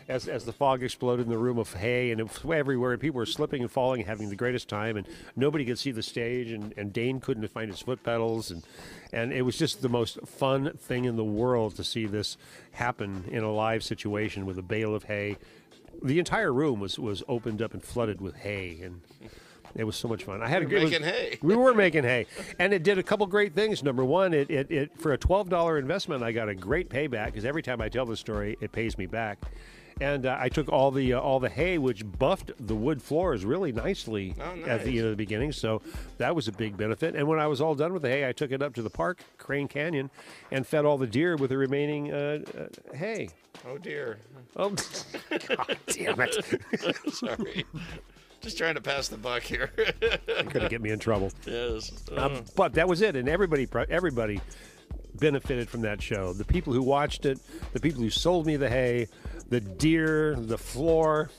Speaker 3: as the fog exploded in the room of hay, and it was everywhere, and people were slipping and falling and having the greatest time, and nobody could see the stage, and Dane couldn't find his foot pedals, and it was just the most fun thing in the world to see this happen in a live situation with a bale of hay. The entire room was opened up and flooded with hay, and it was so much fun.
Speaker 4: Hay.
Speaker 3: We were making hay, and it did a couple great things. Number one, it for a $12 investment, I got a great payback, because every time I tell the story, it pays me back. And I took all the hay, which buffed the wood floors really nicely at the end of the beginning. So that was a big benefit. And when I was all done with the hay, I took it up to the park, Crane Canyon, and fed all the deer with the remaining hay.
Speaker 4: Oh, dear.
Speaker 3: Oh, God damn it.
Speaker 4: Sorry. Just trying to pass the buck here.
Speaker 3: You're going to get me in trouble.
Speaker 4: Yes.
Speaker 3: But that was it. And everybody benefited from that show. The people who watched it, the people who sold me the hay, the deer, the floor.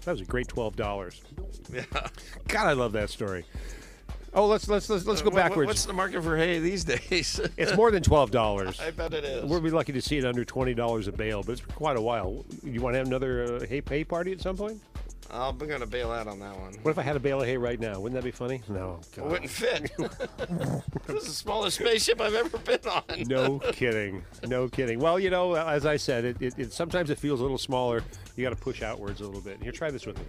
Speaker 3: That was a great $12.
Speaker 4: Yeah.
Speaker 3: God, I love that story. Oh, let's go backwards.
Speaker 4: What's the market for hay these days?
Speaker 3: It's more than $12.
Speaker 4: I bet it is.
Speaker 3: We'll be lucky to see it under $20 a bale, but it's quite a while. You want to have another hay party at some point?
Speaker 4: I'm going to bail out on that one.
Speaker 3: What if I had a bale of hay right now? Wouldn't that be funny? No.
Speaker 4: It wouldn't fit. This is the smallest spaceship I've ever been on.
Speaker 3: No kidding. No kidding. Well, you know, as I said, it sometimes it feels a little smaller. You got to push outwards a little bit. Here, try this with me.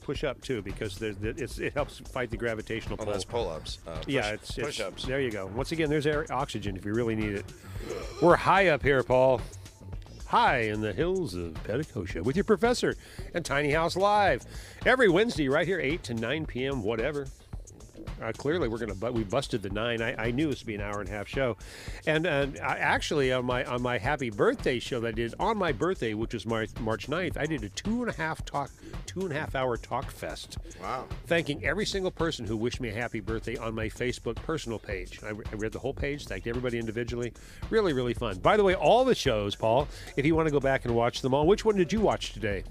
Speaker 3: Push up too, because it helps fight the gravitational pull.
Speaker 4: Oh, that's pull-ups.
Speaker 3: It's
Speaker 4: push-ups.
Speaker 3: There you go. Once again, there's oxygen if you really need it. We're high up here, Paul. High in the hills of Petticoat with your professor and Tiny House Live every Wednesday right here, 8 to 9 p.m. Whatever. Clearly, we busted the 9. I knew this would be an hour and a half show, and I actually on my happy birthday show that I did on my birthday, which was March 9th, I did a 2.5 hour talk fest.
Speaker 4: Wow!
Speaker 3: Thanking every single person who wished me a happy birthday on my Facebook personal page. I read the whole page, thanked everybody individually. Really, really fun. By the way, all the shows, Paul, if you want to go back and watch them all, which one did you watch today?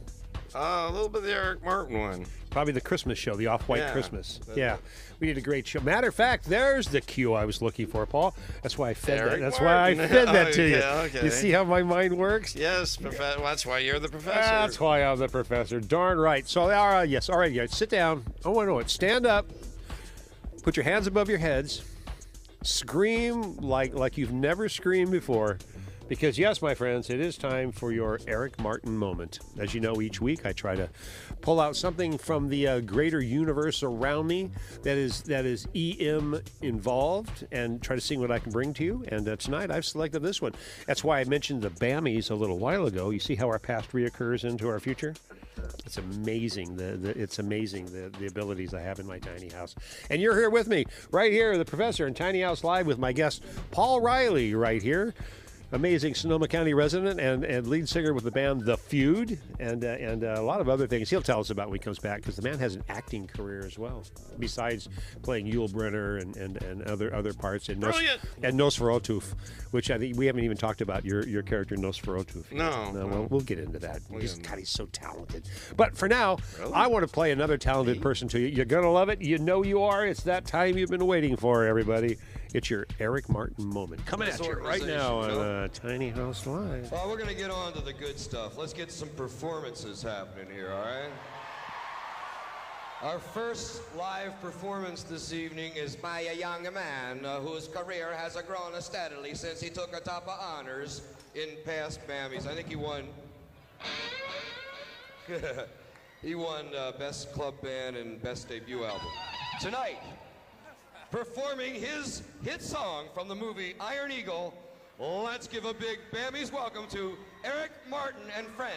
Speaker 4: A little bit of the Eric Martin one.
Speaker 3: Probably the Christmas show, the Off-White Christmas. Yeah, we did a great show. Matter of fact, there's the cue I was looking for, Paul. That's why I fed that. That's why I fed that to you.
Speaker 4: Okay.
Speaker 3: You see how my mind works?
Speaker 4: Yes, well, that's why you're the professor.
Speaker 3: That's why I'm the professor. Darn right. So, yes, all right, guys, sit down. Oh, I know it. Stand up. Put your hands above your heads. Scream like you've never screamed before. Because, yes, my friends, it is time for your Eric Martin moment. As you know, each week I try to pull out something from the greater universe around me that is EM involved and try to see what I can bring to you. And tonight I've selected this one. That's why I mentioned the Bammies a little while ago. You see how our past reoccurs into our future? It's amazing. It's amazing the abilities I have in my tiny house. And you're here with me, right here, the professor in Tiny House Live with my guest, Paul Riley, right here. Amazing Sonoma County resident and lead singer with the band The Feud and a lot of other things. He'll tell us about when he comes back because the man has an acting career as well, besides playing Yul Brynner and other parts. And Nosferatu, which I think we haven't even talked about your character Nosferatu.
Speaker 4: No.
Speaker 3: We'll get into that. He's so talented. But for now, I want to play another talented person to you. You're going to love it. You know you are. It's that time you've been waiting for, everybody. It's your Eric Martin moment. Coming at you right now on Tiny House Live.
Speaker 7: Well, we're going to get on to the good stuff. Let's get some performances happening here, all right? Our first live performance this evening is by a young man whose career has grown steadily since he took a top of honors in past Bammies. I think he won... he won Best Club Band and Best Debut Album. Tonight, performing his hit song from the movie Iron Eagle, let's give a big Bammies welcome to Eric Martin and friends.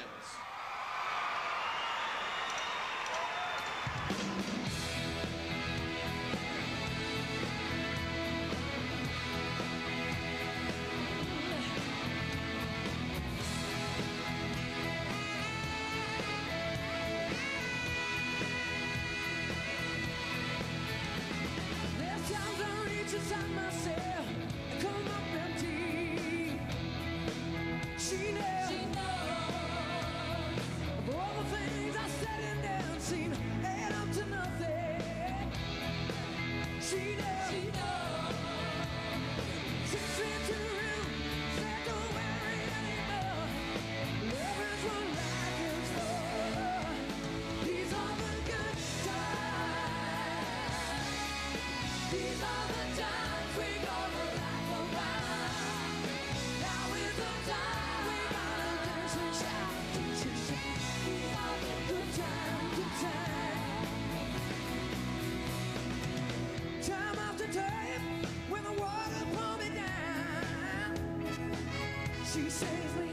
Speaker 8: She saves me.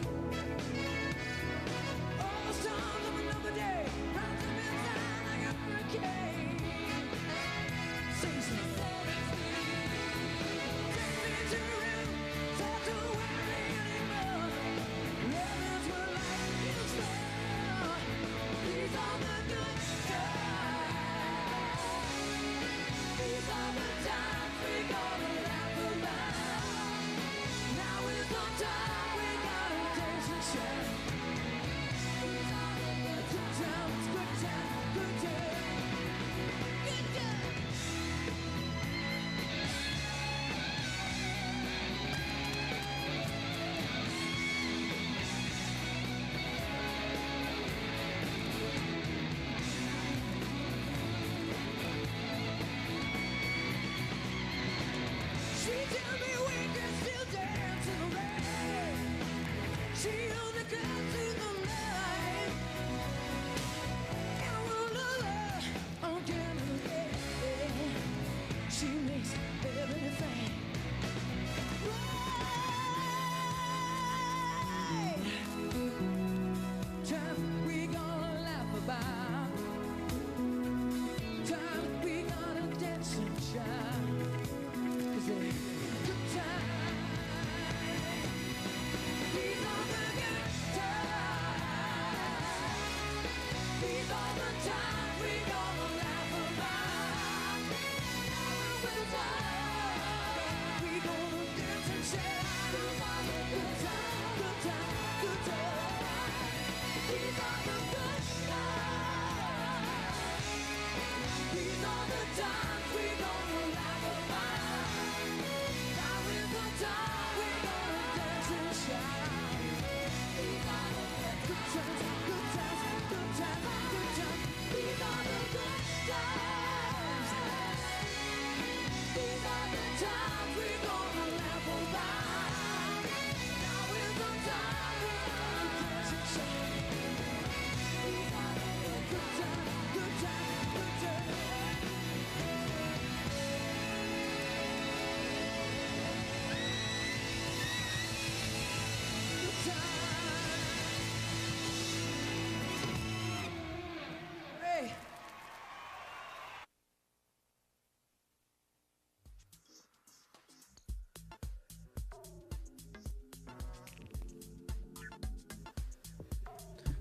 Speaker 8: All the storms of another day, round to midnight like a hurricane. Saves me. Takes me to a room, said to worry anymore. Love is what life is for. These are the good times. These are the times we gonna laugh about. Now is the time.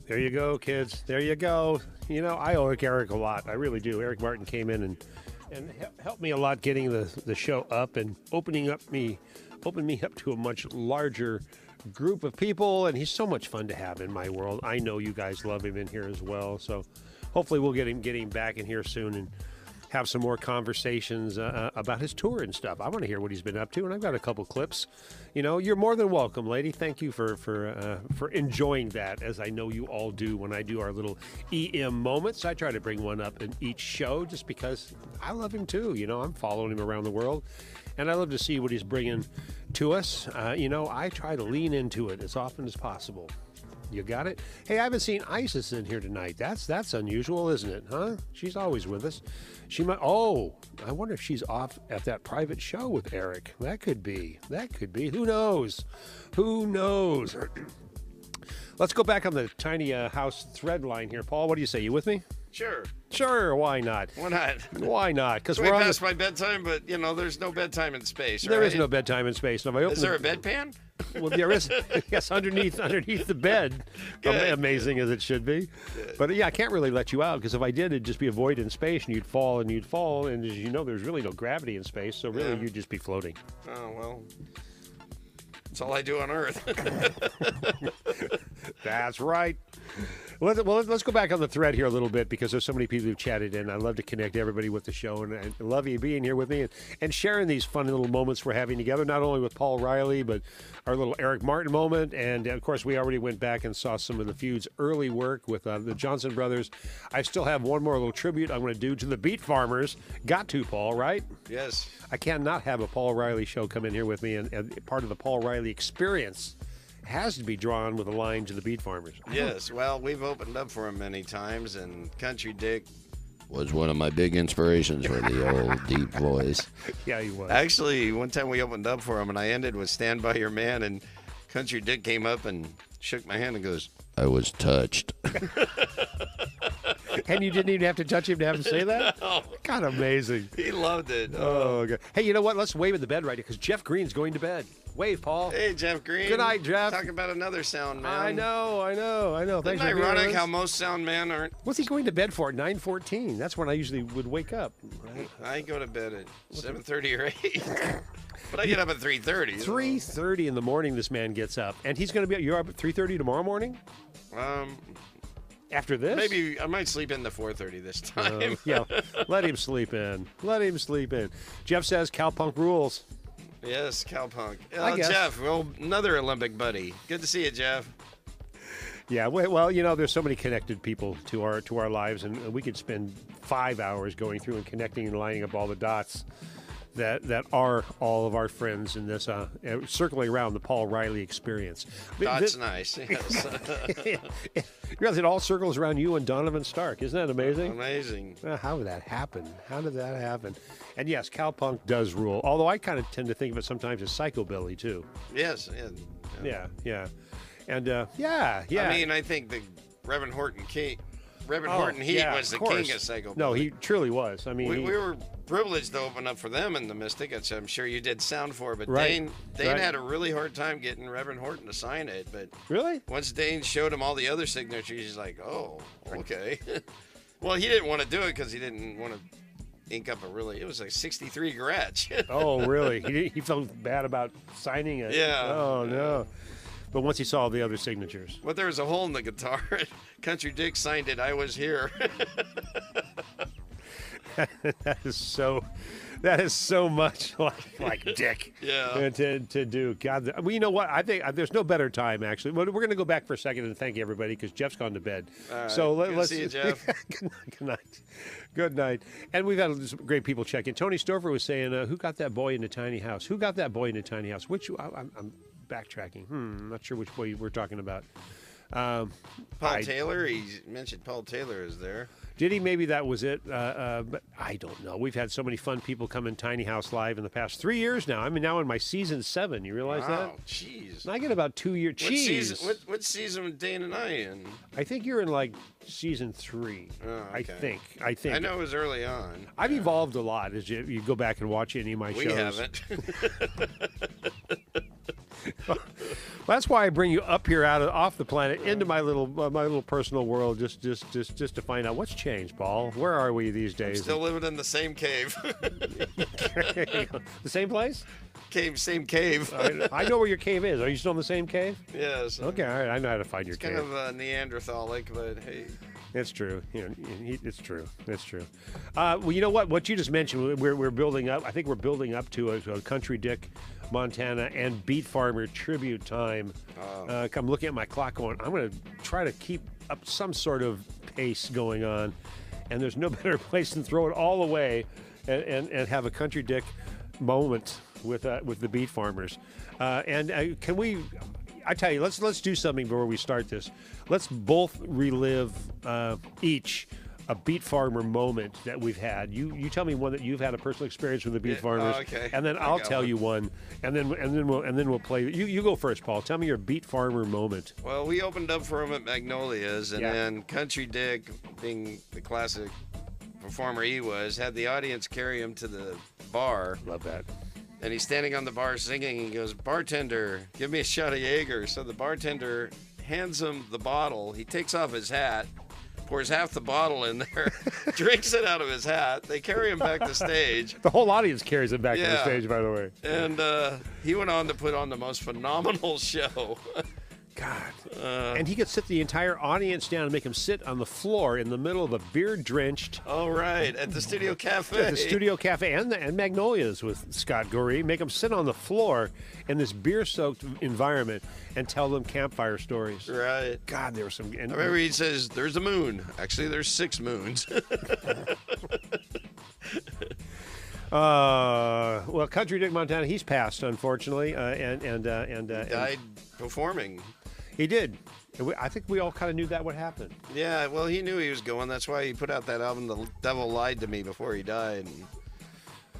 Speaker 3: There you go, kids. There you go. You know, I owe Eric a lot. I really do. Eric Martin came in and helped me a lot getting the show up and opened me up to a much larger group of people, and he's so much fun to have in my world. I know you guys love him in here as well, so hopefully we'll get him back in here soon and have some more conversations about his tour and stuff. I want to hear what he's been up to, and I've got a couple clips. You know, you're more than welcome, lady. Thank you for enjoying that, as I know you all do when I do our little EM moments. I try to bring one up in each show just because I love him too. You know, I'm following him around the world, and I love to see what he's bringing to us. You know, I try to lean into it as often as possible. You got it? Hey, I haven't seen Isis in here tonight. That's unusual, isn't it? Huh? She's always with us. She might. Oh, I wonder if she's off at that private show with Eric. That could be. Who knows? Let's go back on the tiny house thread line here, Paul. What do you say? You with me?
Speaker 4: Sure.
Speaker 3: Why not?
Speaker 4: Why not?
Speaker 3: Why not? Because
Speaker 4: Way
Speaker 3: we're
Speaker 4: past my bedtime, but you know, there's no bedtime in space.
Speaker 3: There
Speaker 4: right?
Speaker 3: is no bedtime in space. Now, if I open
Speaker 4: Is there a bedpan?
Speaker 3: Well, there is. Yes, underneath the bed.
Speaker 4: Good.
Speaker 3: Amazing as it should be.
Speaker 4: Good.
Speaker 3: But yeah, I can't really let you out because if I did, it'd just be a void in space, and you'd fall. And as you know, there's really no gravity in space, so really you'd just be floating.
Speaker 4: Oh well, that's all I do on Earth.
Speaker 3: That's right. Well, let's go back on the thread here a little bit because there's so many people who've chatted in. I love to connect everybody with the show, and I love you being here with me and sharing these fun little moments we're having together, not only with Paul Riley, but our little Eric Martin moment. And, of course, we already went back and saw some of the feud's early work with the Johnson brothers. I still have one more little tribute I'm going to do to the Beat Farmers. Got to, Paul, right?
Speaker 4: Yes.
Speaker 3: I cannot have a Paul Riley show come in here with me, and part of the Paul Riley experience has to be drawn with a line to the Beat Farmers.
Speaker 4: Yes, well, we've opened up for him many times, and Country Dick
Speaker 9: was one of my big inspirations for the old deep voice.
Speaker 3: Yeah, he was.
Speaker 4: Actually, one time we opened up for him, and I ended with Stand By Your Man, and Country Dick came up and shook my hand and goes,
Speaker 9: I was touched.
Speaker 3: And you didn't even have to touch him to have him say that?
Speaker 4: No.
Speaker 3: God, amazing.
Speaker 4: He loved it.
Speaker 3: Oh, okay. Hey, you know what? Let's wave at the bed right here because Jeff Green's going to bed. Wave, Paul.
Speaker 4: Hey, Jeff Green.
Speaker 3: Good night, Jeff.
Speaker 4: Talk about another sound man.
Speaker 3: I know. Thanks
Speaker 4: Isn't
Speaker 3: for being
Speaker 4: ironic
Speaker 3: with
Speaker 4: how
Speaker 3: us.
Speaker 4: most sound men aren't?
Speaker 3: What's he going to bed for at 9:14? That's when I usually would wake up. Right?
Speaker 4: I go to bed at 7:30 or 8. But I get up at 3:30.
Speaker 3: 3:30 in the morning this man gets up. And he's going to be, you're up at 3:30 tomorrow morning? After this?
Speaker 4: Maybe I might sleep in the 4:30 this time.
Speaker 3: Yeah, let him sleep in. Jeff says cowpunk rules.
Speaker 4: Yes, cowpunk.
Speaker 3: I guess.
Speaker 4: Jeff, well, another Olympic buddy. Good to see you, Jeff.
Speaker 3: Yeah, well, you know, there's so many connected people to our lives, and we could spend 5 hours going through and connecting and lining up all the dots that are all of our friends in this circling around the Paul Riley experience.
Speaker 4: That's nice. Yes.
Speaker 3: You realize it all circles around you and Donovan Stark. Isn't that amazing?
Speaker 4: Amazing.
Speaker 3: How did that happen? And yes, cowpunk does rule. Although I kind of tend to think of it sometimes as psychobilly too.
Speaker 4: Yes.
Speaker 3: Yeah. And yeah.
Speaker 4: I mean, I think the Reverend Horton Heat was the king of psychobilly.
Speaker 3: No, he truly was. I mean,
Speaker 4: we were privileged to open up for them in the Mystic, which I'm sure you did sound for, but
Speaker 3: Right.
Speaker 4: Dane had a really hard time getting Reverend Horton to sign it. But
Speaker 3: really,
Speaker 4: once Dane showed him all the other signatures, he's like, oh, okay. Well, he didn't want to do it because he didn't want to ink up it was like 63 garage.
Speaker 3: Oh, really? He felt bad about signing it.
Speaker 4: Yeah.
Speaker 3: Oh, no. But once he saw the other signatures.
Speaker 4: But there was a hole in the guitar. Country Dick signed it. I was here.
Speaker 3: That is so much like Dick.
Speaker 4: Yeah.
Speaker 3: To do. God, well, you know what? I think there's no better time, actually. We're going to go back for a second and thank everybody because Jeff's gone to bed.
Speaker 4: All right.
Speaker 3: So
Speaker 4: Good to
Speaker 3: let's
Speaker 4: see you, Jeff.
Speaker 3: Good night. And we've had some great people check in. Tony Stover was saying, who got that boy in the tiny house? Who got that boy in the tiny house? I'm backtracking. I'm not sure which boy we're talking about.
Speaker 4: Paul Taylor? He mentioned Paul Taylor is there.
Speaker 3: Did he? Maybe that was it. But I don't know. We've had so many fun people come in Tiny House Live in the past 3 years now. I'm now in my season 7. You realize that?
Speaker 4: Wow, jeez.
Speaker 3: And I get about 2 years.
Speaker 4: What season were Dane and I in?
Speaker 3: I think you're in like season 3.
Speaker 4: Oh, okay.
Speaker 3: I think.
Speaker 4: I know it was early on.
Speaker 3: I've evolved a lot as you go back and watch any of my shows.
Speaker 4: We haven't.
Speaker 3: Well, that's why I bring you up here off the planet into my little personal world, just to find out what's changed, Paul. Where are we these days?
Speaker 4: Still living in the same cave.
Speaker 3: The same place?
Speaker 4: Same cave.
Speaker 3: I know where your cave is. Are you still in the same cave?
Speaker 4: Yes.
Speaker 3: Okay, all right. I know how to find your
Speaker 4: It's
Speaker 3: cave.
Speaker 4: kind of Neanderthalic, but hey.
Speaker 3: It's true. It's true. It's true. Well, you know what? What you just mentioned, we're building up. I think we're building up to a Country Dick, Montana, and Beat Farmer tribute time. I'm looking at my clock, going, I'm going to try to keep up some sort of pace going on, and there's no better place than throw it all away and have a Country Dick moment with the Beat Farmers. Can we? I tell you, let's do something before we start this. Let's both relive each a Beat Farmer moment that we've had. You tell me one that you've had a personal experience with the Beat Farmers,
Speaker 4: okay.
Speaker 3: and then I'll tell you one, and then we'll play. You go first, Paul. Tell me your Beat Farmer moment.
Speaker 4: Well, we opened up for him at Magnolia's, and then Country Dick, being the classic performer he was, had the audience carry him to the bar.
Speaker 3: Love that.
Speaker 4: And he's standing on the bar singing. He goes, "Bartender, give me a shot of Jaeger." So the bartender hands him the bottle. He takes off his hat, pours half the bottle in there, drinks it out of his hat. They carry him back to stage.
Speaker 3: The whole audience carries him back to the stage, by the way.
Speaker 4: And he went on to put on the most phenomenal show.
Speaker 3: God. And he could sit the entire audience down and make them sit on the floor in the middle of a beer-drenched...
Speaker 4: Oh, right, at the Studio Cafe.
Speaker 3: At the Studio Cafe and Magnolia's with Scott Gorey. Make them sit on the floor in this beer-soaked environment and tell them campfire stories.
Speaker 4: Right.
Speaker 3: God, there were some...
Speaker 4: I remember he says, "There's a moon." Actually, there's 6 moons.
Speaker 3: Well, Country Dick Montana, he's passed, unfortunately, and
Speaker 4: died performing.
Speaker 3: He did. I think we all kind of knew that would happen.
Speaker 4: Yeah, well, he knew he was going. That's why he put out that album, "The Devil Lied to Me," before he died.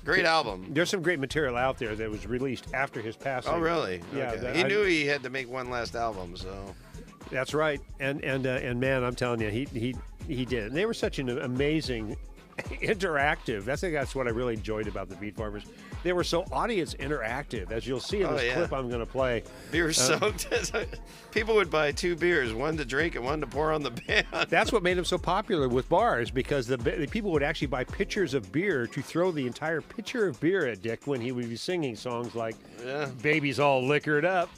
Speaker 4: Great album.
Speaker 3: There's some great material out there that was released after his passing.
Speaker 4: Oh, really?
Speaker 3: Yeah.
Speaker 4: Okay. He knew he had to make one last album, so.
Speaker 3: That's right. And man, I'm telling you, he did. And they were such an amazing interactive. That's what I really enjoyed about the Beat Farmers. They were so audience interactive, as you'll see in this clip I'm going to play.
Speaker 4: Beer soaked. People would buy 2 beers, one to drink and one to pour on the band.
Speaker 3: That's what made them so popular with bars, because the people would actually buy pitchers of beer to throw the entire pitcher of beer at Dick when he would be singing songs like "Baby's All Liquored Up,"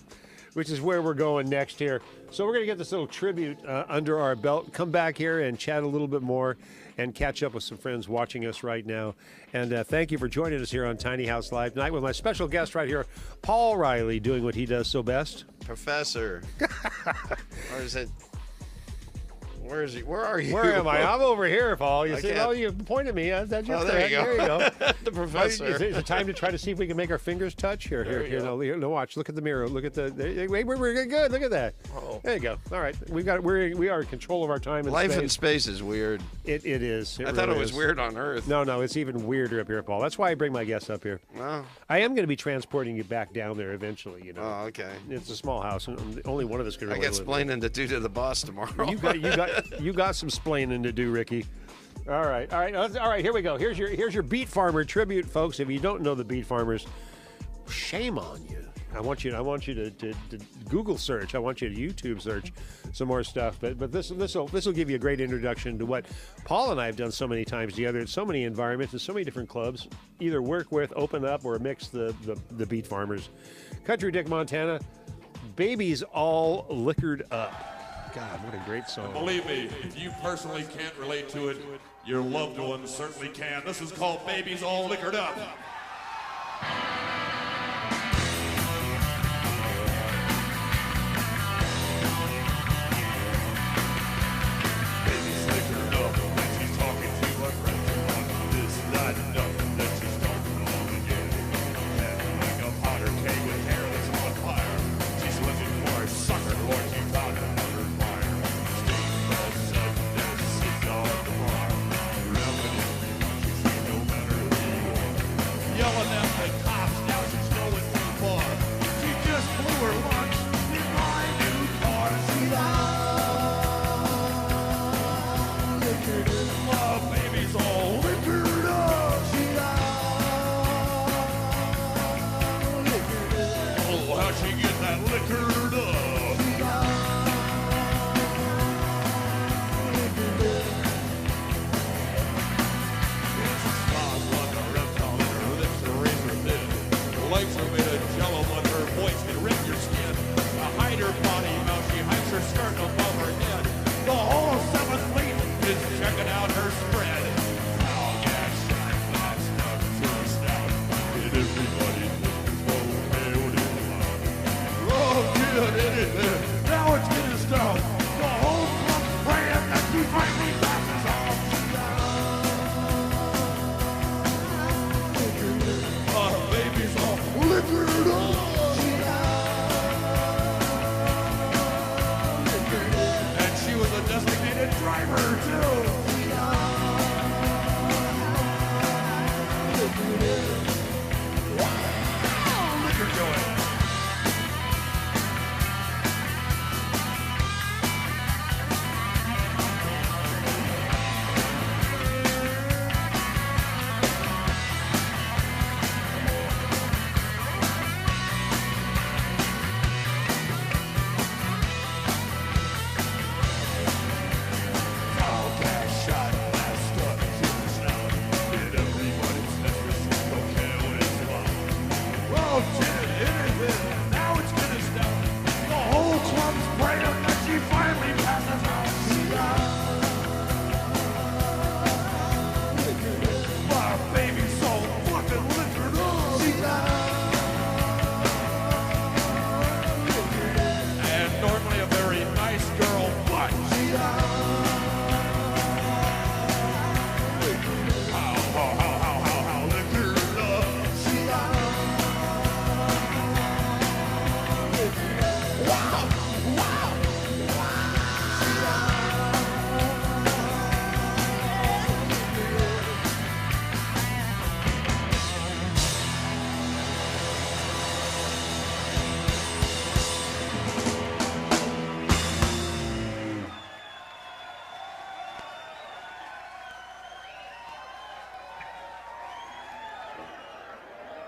Speaker 3: which is where we're going next here. So we're going to get this little tribute under our belt, come back here and chat a little bit more and catch up with some friends watching us right now. And thank you for joining us here on Tiny House Live tonight with my special guest right here, Paul Riley, doing what he does so best.
Speaker 4: Professor. Or is it... Where is he? Where are you?
Speaker 3: Where am I? I'm over here, Paul. You
Speaker 4: I
Speaker 3: see?
Speaker 4: can't-
Speaker 3: Oh, you pointed me. That's your
Speaker 4: there you go.
Speaker 3: There you go.
Speaker 4: The professor.
Speaker 3: Is it time to try to see if we can make our fingers touch? Here, no, watch. Look at the mirror. Look at the. Wait, we're good. Look at that.
Speaker 4: Oh.
Speaker 3: There you go. All right, we are in control of our time and
Speaker 4: Life
Speaker 3: space.
Speaker 4: in space is weird.
Speaker 3: It is.
Speaker 4: I thought it
Speaker 3: really
Speaker 4: was
Speaker 3: is.
Speaker 4: weird on Earth.
Speaker 3: No, it's even weirder up here, Paul. That's why I bring my guests up here.
Speaker 4: Well.
Speaker 3: I am going to be transporting you back down there eventually. You know.
Speaker 4: Oh, okay.
Speaker 3: It's a small house, and only one of us can
Speaker 4: I
Speaker 3: really
Speaker 4: got
Speaker 3: live
Speaker 4: splaining to do to the boss tomorrow.
Speaker 3: You got some splaining to do, Ricky. All right. Here we go. Here's your Beat Farmer tribute, folks. If you don't know the Beat Farmers, shame on you. I want you to Google search. I want you to YouTube search some more stuff. But this will give you a great introduction to what Paul and I have done so many times together in so many environments and so many different clubs. Either work with, open up, or mix the Beat Farmers. Country Dick Montana, Baby's All Liquored Up. God, what a great song.
Speaker 10: And believe me, if you personally can't relate to it, your loved ones certainly can. This is called Baby's All Liquored Up. Baby's liquored up, and she's talking to her friends about this, that, and nothing that she's talking all again. Handling a powder keg with hair that's on fire. She's looking for a sucker, Lord, she found another. Yelling at the cops, now she's going too far. She just blew her lunch in my new car. She's all liquored up. Oh, baby's all liquored up. She's all liquored up. Oh, how'd she get that liquored up? done anything. Now it's getting stop. The whole club's praying that she finally passes off. Baby's all liquored up. And she was a designated driver, too. Wow, liquor joint.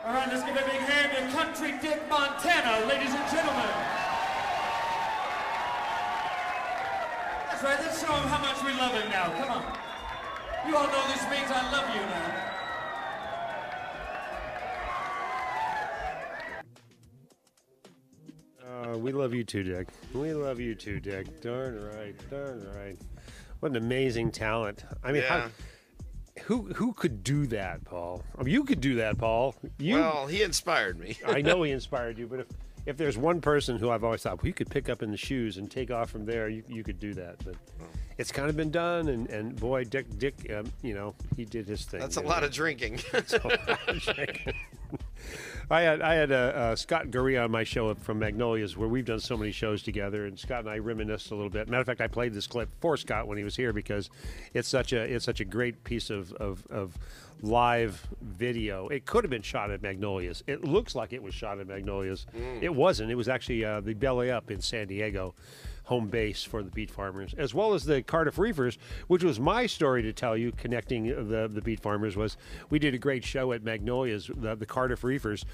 Speaker 11: All right, let's give a big hand to Country Dick Montana, ladies and gentlemen. That's right, let's show him how much we love him now. Come on. You all know this means I love you now.
Speaker 3: We love you too, Dick. We love you too, Dick. Darn right, darn right. What an amazing talent. I mean,
Speaker 4: Yeah.
Speaker 3: who could do that, Paul? I mean, you could do that, Paul.
Speaker 4: Well, he inspired me.
Speaker 3: I know he inspired you, but if there's one person who I've always thought, well, you could pick up in the shoes and take off from there, you could do that. But it's kind of been done, and boy, Dick, you know, he did his thing.
Speaker 4: That's a lot of drinking.
Speaker 3: I had Scott Gurry on my show from Magnolias, where we've done so many shows together, and Scott and I reminisced a little bit. Matter of fact, I played this clip for Scott when he was here because it's such a great piece of live video. It could have been shot at Magnolias. It looks like it was shot at Magnolias. It wasn't. It was actually the Belly Up in San Diego, home base for the Beet Farmers, as well as the Cardiff Reefers, which was my story to tell you. Connecting the Beet Farmers was we did a great show at Magnolias, the Cardiff Reefers.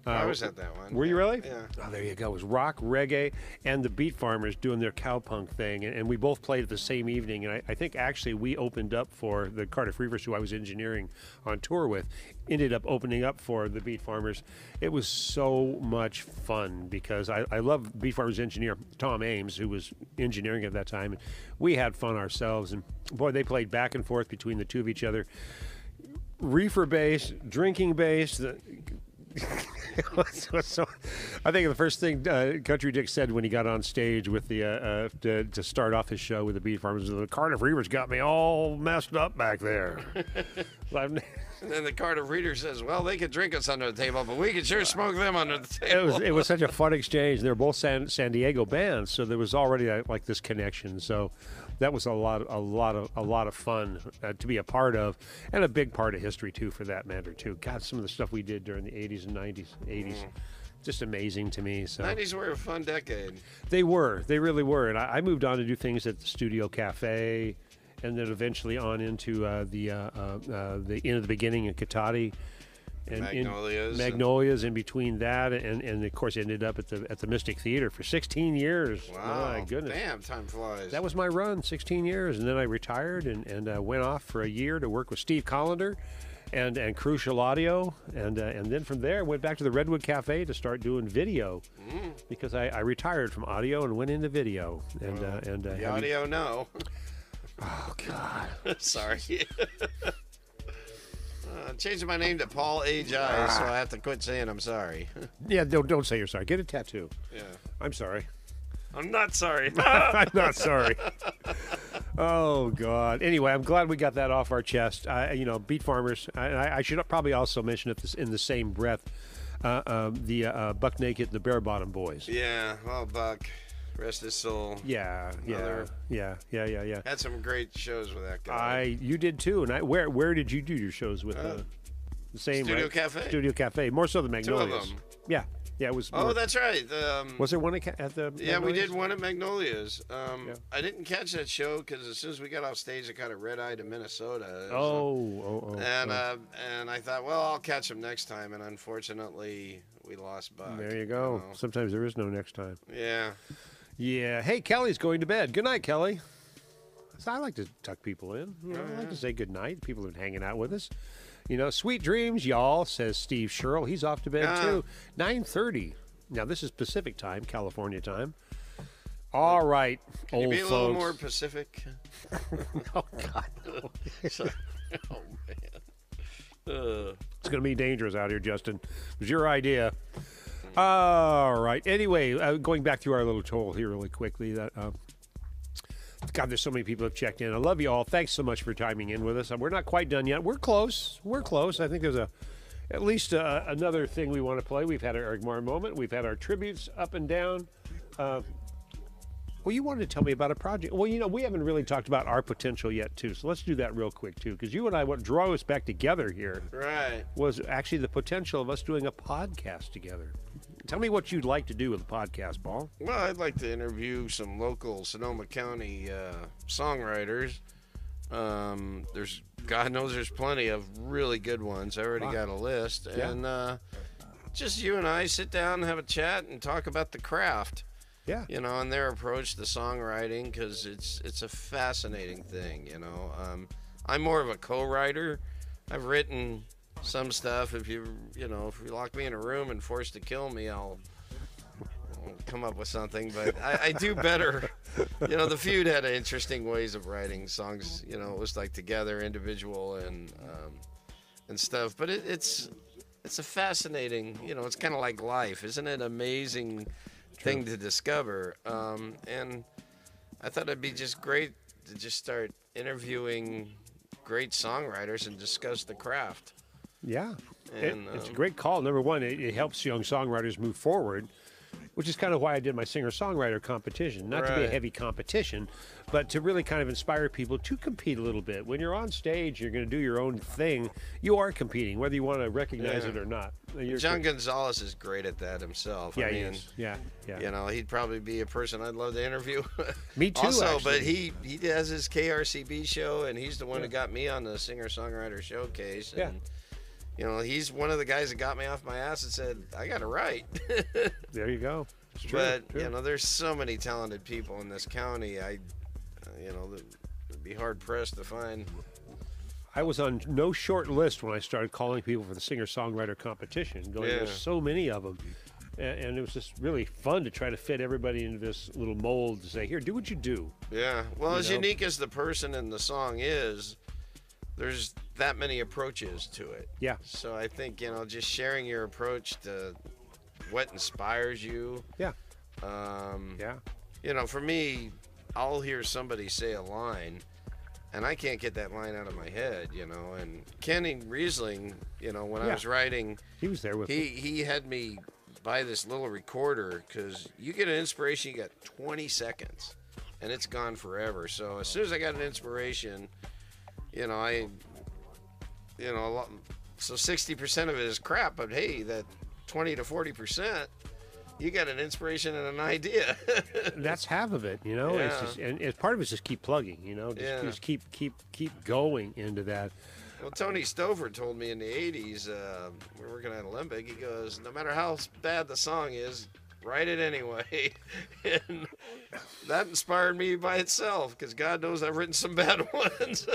Speaker 4: I was at that one.
Speaker 3: Were you really?
Speaker 4: Yeah.
Speaker 3: Oh, there you go. It was rock, reggae, and the Beet Farmers doing their cowpunk thing, and we both played it the same evening. And I think actually we opened up for the Cardiff Reefers, who I was engineering on tour with, ended up opening up for the Beet Farmers. It was so much fun because I love Beet Farmers engineer Tom Ames, who was engineering at that time, and we had fun ourselves. And boy, they played back and forth between the two of each other. Reefer bass, drinking bass. So, I think the first thing Country Dick said when he got on stage with the to start off his show with the Beet Farmers, the Cardiff Reefers got me all messed up back there.
Speaker 4: And then the Cardiff Reader says, well, they could drink us under the table, but we could sure smoke them under the table.
Speaker 3: It was such a fun exchange. They were both San Diego bands, so there was already like this connection. So that was a lot of fun to be a part of, and a big part of history too, for that matter too. God, some of the stuff we did during the 80s and 80s, just amazing to me. So
Speaker 4: 90s were a fun decade.
Speaker 3: They really were, and I moved on to do things at the Studio Cafe, and then eventually on into the Inn of the Beginning in Katati. And Magnolias in between that, and of course ended up at the Mystic Theater for 16 years.
Speaker 4: Wow,
Speaker 3: my goodness!
Speaker 4: Damn, time flies.
Speaker 3: That was my run, 16 years, and then I retired and went off for a year to work with Steve Collender and Crucial Audio, and then from there went back to the Redwood Cafe to start doing video because I retired from audio and went into video. And
Speaker 4: the audio, no.
Speaker 3: Oh God!
Speaker 4: Sorry. Changing my name to Paul H.I., so I have to quit saying I'm sorry.
Speaker 3: Yeah, don't say you're sorry. Get a tattoo.
Speaker 4: Yeah.
Speaker 3: I'm sorry.
Speaker 4: I'm not sorry.
Speaker 3: I'm not sorry. Oh God. Anyway, I'm glad we got that off our chest. Beet farmers. I should probably also mention it in the same breath. The Buck Naked and the Bare Bottom Boys.
Speaker 4: Yeah. Well, Buck, rest his soul.
Speaker 3: Yeah.
Speaker 4: Had some great shows with that guy.
Speaker 3: You did too. And where did you do your shows with the same
Speaker 4: Studio
Speaker 3: right?
Speaker 4: Cafe.
Speaker 3: Studio Cafe. More so the Magnolias.
Speaker 4: Two of them.
Speaker 3: Yeah. Yeah, it was.
Speaker 4: Oh, that's right.
Speaker 3: Was there one at the?
Speaker 4: Yeah, we
Speaker 3: Magnolias?
Speaker 4: did one at Magnolias. I didn't catch that show because as soon as we got off stage, I kind of red-eyed to Minnesota. And I thought, well, I'll catch him next time. And unfortunately, we lost Buck.
Speaker 3: There you go.
Speaker 4: know.
Speaker 3: Sometimes there is no next time.
Speaker 4: Yeah.
Speaker 3: Yeah. Hey, Kelly's going to bed. Good night, Kelly. So I like to tuck people in. I like to say good night. People have been hanging out with us. Sweet dreams, y'all, says Steve Sherrill. He's off to bed, too. 9:30. Now, this is Pacific time, California time. All right,
Speaker 4: Can
Speaker 3: old
Speaker 4: you be
Speaker 3: folks.
Speaker 4: a little more Pacific?
Speaker 3: Oh, God. No.
Speaker 4: Sorry. Oh, man.
Speaker 3: It's going to be dangerous out here, Justin. It was your idea. All right. Anyway, going back through our little toll here really quickly. God, there's so many people who have checked in. I love you all. Thanks so much for chiming in with us. We're not quite done yet. We're close. I think there's at least another thing we want to play. We've had our Igmar moment. We've had our tributes up and down. Well, you wanted to tell me about a project. Well, we haven't really talked about our potential yet, too. So let's do that real quick, too. Because you and I, what drew us back together here was actually the potential of us doing a podcast together. Tell me what you'd like to do with a podcast, Paul.
Speaker 4: Well, I'd like to interview some local Sonoma County songwriters. God knows there's plenty of really good ones. I already got a list.
Speaker 3: Yeah.
Speaker 4: And just you and I sit down and have a chat and talk about the craft.
Speaker 3: Yeah.
Speaker 4: And their approach to songwriting, because it's a fascinating thing, I'm more of a co-writer. I've written some stuff. If you lock me in a room and force to kill me, I'll come up with something. But I do better. The Feud had interesting ways of writing songs. It was like together, individual, and stuff. But it's a fascinating. It's kind of like life, isn't it? Amazing thing to discover. And I thought it'd be just great to just start interviewing great songwriters and discuss the craft.
Speaker 3: Yeah,
Speaker 4: and,
Speaker 3: it's a great call. Number one, it helps young songwriters move forward, which is kind of why I did my singer-songwriter competition. Not to be a heavy competition, but to really kind of inspire people to compete a little bit. When you're on stage, you're going to do your own thing. You are competing, whether you want to recognize it or not.
Speaker 4: John Gonzalez is great at that himself.
Speaker 3: Yeah,
Speaker 4: I mean,
Speaker 3: he is. Yeah.
Speaker 4: He'd probably be a person I'd love to interview.
Speaker 3: Me too,
Speaker 4: also,
Speaker 3: actually.
Speaker 4: but he does his KRCB show, and he's the one who got me on the singer-songwriter showcase. And, he's one of the guys that got me off my ass and said, I got to write.
Speaker 3: There you go. It's true,
Speaker 4: but, there's so many talented people in this county. It'd be hard-pressed to find.
Speaker 3: I was on no short list when I started calling people for the singer-songwriter competition. There's so many of them. And it was just really fun to try to fit everybody into this little mold to say, here, do what you do.
Speaker 4: Yeah. Well, as unique as the person in the song is, there's that many approaches to it.
Speaker 3: Yeah.
Speaker 4: So I think, just sharing your approach to what inspires you.
Speaker 3: Yeah.
Speaker 4: For me, I'll hear somebody say a line, and I can't get that line out of my head, And Kenny Riesling, when I was writing,
Speaker 3: he was there with me.
Speaker 4: He had me buy this little recorder because you get an inspiration, you got 20 seconds, and it's gone forever. So as soon as I got an inspiration, so 60% of it is crap, but hey, that 20 to 40%, you got an inspiration and an idea.
Speaker 3: That's half of it, It's just, and part of it's just keep plugging, just keep going into that.
Speaker 4: Well, Tony Stover told me in the 80s, we were working at Olympic, he goes, no matter how bad the song is, write it anyway. And that inspired me by itself, because God knows I've written some bad ones.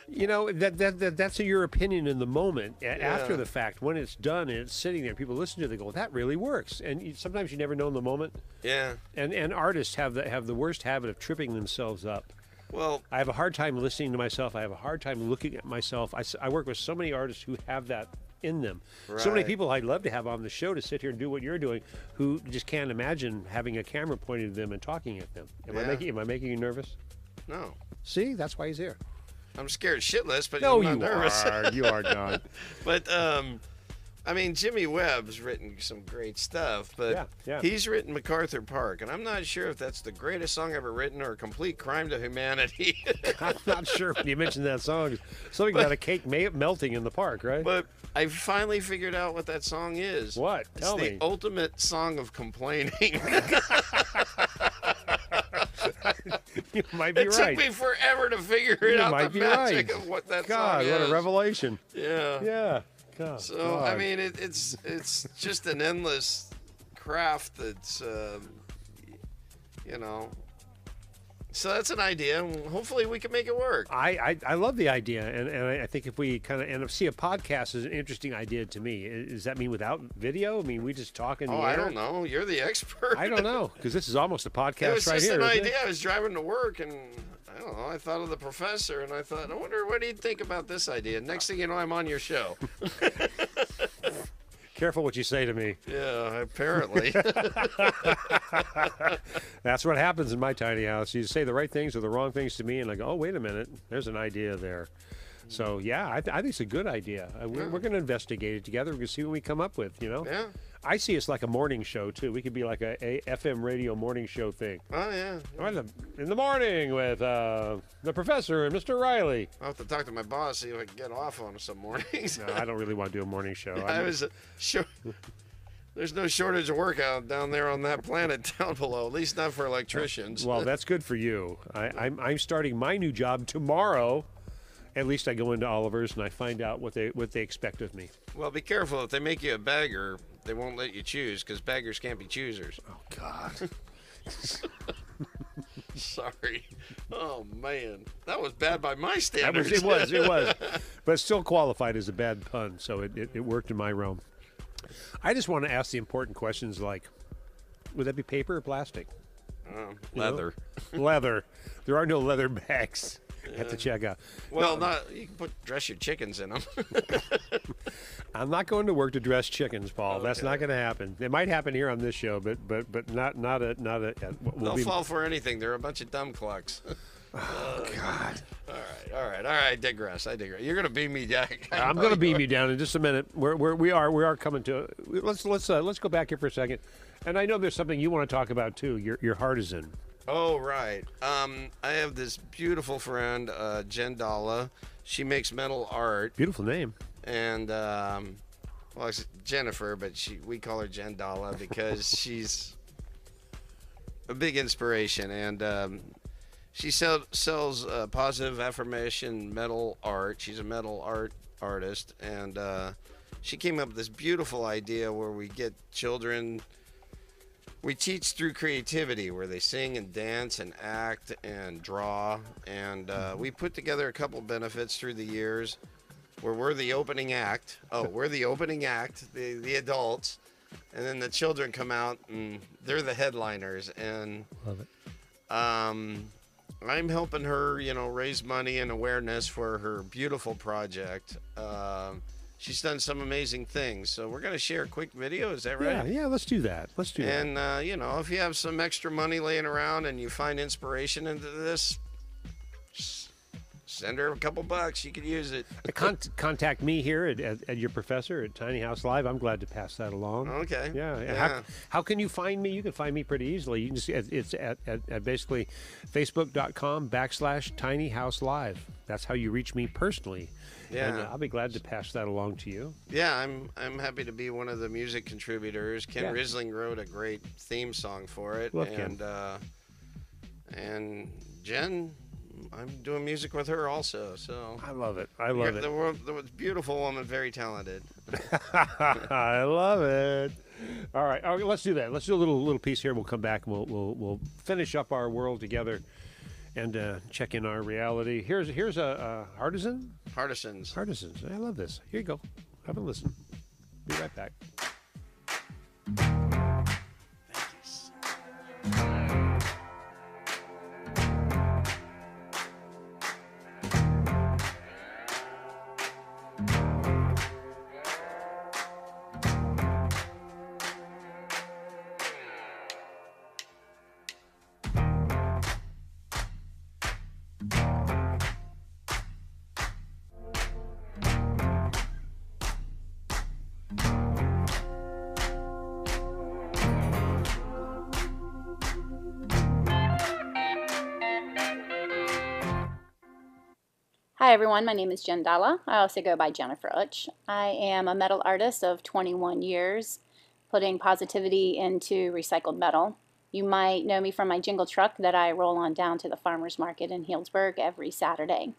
Speaker 3: That's your opinion in the moment. After the fact, when it's done and it's sitting there, people listen to it, they go, that really works. And sometimes you never know in the moment.
Speaker 4: Yeah.
Speaker 3: And artists have the worst habit of tripping themselves up.
Speaker 4: Well,
Speaker 3: I have a hard time listening to myself. I have a hard time looking at myself. I work with so many artists who have that in them. So many
Speaker 4: Right.
Speaker 3: people I'd love to have on the show to sit here and do what you're doing, who just can't imagine having a camera pointed at them and talking at them. Am I making you nervous?
Speaker 4: No.
Speaker 3: See, that's why he's here.
Speaker 4: I'm scared shitless, but
Speaker 3: No,
Speaker 4: I'm not
Speaker 3: you
Speaker 4: nervous.
Speaker 3: are. You are not.
Speaker 4: But I mean, Jimmy Webb's written some great stuff, but
Speaker 3: Yeah.
Speaker 4: he's written MacArthur Park, and I'm not sure if that's the greatest song ever written or a complete crime to humanity.
Speaker 3: I'm not sure when you mentioned that song. Something about a cake melting in the park, right?
Speaker 4: But I finally figured out what that song is.
Speaker 3: What?
Speaker 4: It's
Speaker 3: Tell
Speaker 4: the
Speaker 3: me.
Speaker 4: ultimate song of complaining.
Speaker 3: You might be
Speaker 4: It
Speaker 3: right.
Speaker 4: took me forever to figure it
Speaker 3: You
Speaker 4: out,
Speaker 3: might
Speaker 4: the
Speaker 3: be
Speaker 4: magic
Speaker 3: right.
Speaker 4: of what that
Speaker 3: God,
Speaker 4: song is.
Speaker 3: what a revelation.
Speaker 4: Yeah.
Speaker 3: Yeah. God,
Speaker 4: So, I
Speaker 3: God.
Speaker 4: mean, it's just an endless craft that's, you know. So that's an idea, and hopefully we can make it work.
Speaker 3: I love the idea, and I think if we kind of end up see a podcast is an interesting idea to me. Does that mean without video? I mean, we just talk in the
Speaker 4: Oh,
Speaker 3: air?
Speaker 4: I don't know. You're the expert.
Speaker 3: I don't know, because this is almost a podcast
Speaker 4: It was
Speaker 3: right
Speaker 4: just
Speaker 3: here.
Speaker 4: an
Speaker 3: isn't it?
Speaker 4: idea. I was driving to work, and I don't know. I thought of the professor, and I thought, I wonder what he'd think about this idea. Next thing you know, I'm on your show.
Speaker 3: Careful what you say to me.
Speaker 4: Yeah, apparently.
Speaker 3: That's what happens in my tiny house. You say the right things or the wrong things to me, and I go, oh, wait a minute, there's an idea there. So, yeah, I think it's a good idea. We're going to investigate it together. We're going to see what we come up with, you know?
Speaker 4: Yeah.
Speaker 3: I see it's like a morning show, too. We could be like a FM radio morning show thing.
Speaker 4: Oh, yeah.
Speaker 3: In the morning with the professor and Mr. Riley.
Speaker 4: I'll have to talk to my boss, see if I can get off on some mornings.
Speaker 3: No, I don't really want to do a morning show.
Speaker 4: I was sure. There's no shortage of work out down there on that planet down below, at least not for electricians.
Speaker 3: Well, that's good for you. I'm starting my new job tomorrow. At least I go into Oliver's and I find out what they expect of me.
Speaker 4: Well, be careful. If they make you a bagger, they won't let you choose because baggers can't be choosers.
Speaker 3: Oh, God.
Speaker 4: Sorry. Oh, man. That was bad by my standards.
Speaker 3: It was. But it still qualified as a bad pun, so it worked in my realm. I just want to ask the important questions like, would that be paper or plastic?
Speaker 4: Leather.
Speaker 3: Leather. There are no leather bags at the checkout.
Speaker 4: Well, you can dress your chickens in them.
Speaker 3: I'm not going to work to dress chickens, Paul.
Speaker 4: Okay.
Speaker 3: That's not going to happen. It might happen here on this show, but not a.
Speaker 4: They'll fall for anything. They're a bunch of dumb clucks.
Speaker 3: Oh, God.
Speaker 4: All right. I digress. You're gonna beam me down.
Speaker 3: I'm going to beam you down in just a minute. We are coming to. Let's go back here for a second, and I know there's something you want to talk about too. Your Artisan.
Speaker 4: Oh, right. I have this beautiful friend, Jen Dalla. She makes metal art.
Speaker 3: Beautiful name.
Speaker 4: And well, it's Jennifer, but we call her Jen Dalla because she's a big inspiration. And she sells positive affirmation metal art. She's a metal art artist, and she came up with this beautiful idea where we get children. We teach through creativity, where they sing and dance and act and draw, and we put together a couple benefits through the years, where we're the opening act. Oh, we're the opening act, the adults, and then the children come out and they're the headliners. And
Speaker 3: Love it.
Speaker 4: I'm helping her, raise money and awareness for her beautiful project. She's done some amazing things, so we're going to share a quick video. Is that right?
Speaker 3: Yeah, let's do that.
Speaker 4: And, if you have some extra money laying around and you find inspiration into this, send her a couple bucks. You could use it.
Speaker 3: Contact me here at your professor at Tiny House Live. I'm glad to pass that along.
Speaker 4: Okay.
Speaker 3: Yeah. How can you find me? You can find me pretty easily. You can just it's at basically facebook.com/Tiny House Live. That's how you reach me personally.
Speaker 4: Yeah.
Speaker 3: And I'll be glad to pass that along to you.
Speaker 4: Yeah, I'm happy to be one of the music contributors. Ken Risling wrote a great theme song for it.
Speaker 3: Love
Speaker 4: and
Speaker 3: Ken.
Speaker 4: And Jen, I'm doing music with her also. So
Speaker 3: I love it. I love it.
Speaker 4: The beautiful woman, very talented.
Speaker 3: I love it. All right, let's do that. Let's do a little piece here. We'll come back and we'll finish up our world together and check in our reality. Here's a Artisan.
Speaker 4: Artisans.
Speaker 3: I love this. Here you go. Have a listen. Be right back.
Speaker 12: Hi everyone, my name is Jen Dalla. I also go by Jennifer Utch. I am a metal artist of 21 years, putting positivity into recycled metal. You might know me from my jingle truck that I roll on down to the farmers market in Healdsburg every Saturday.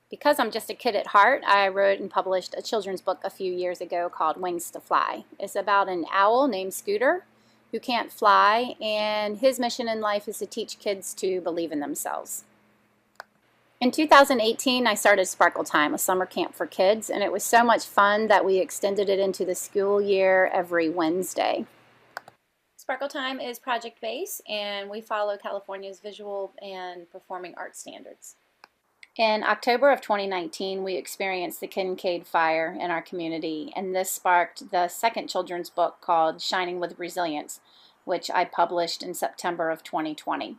Speaker 12: Because I'm just a kid at heart, I wrote and published a children's book a few years ago called Wings to Fly. It's about an owl named Scooter who can't fly, and his mission in life is to teach kids to believe in themselves. In 2018, I started Sparkle Time, a summer camp for kids, and it was so much fun that we extended it into the school year every Wednesday. Sparkle Time is project-based, and we follow California's visual and performing arts standards. In October of 2019, we experienced the Kincaid Fire in our community, and this sparked the second children's book called Shining with Resilience, which I published in September of 2020.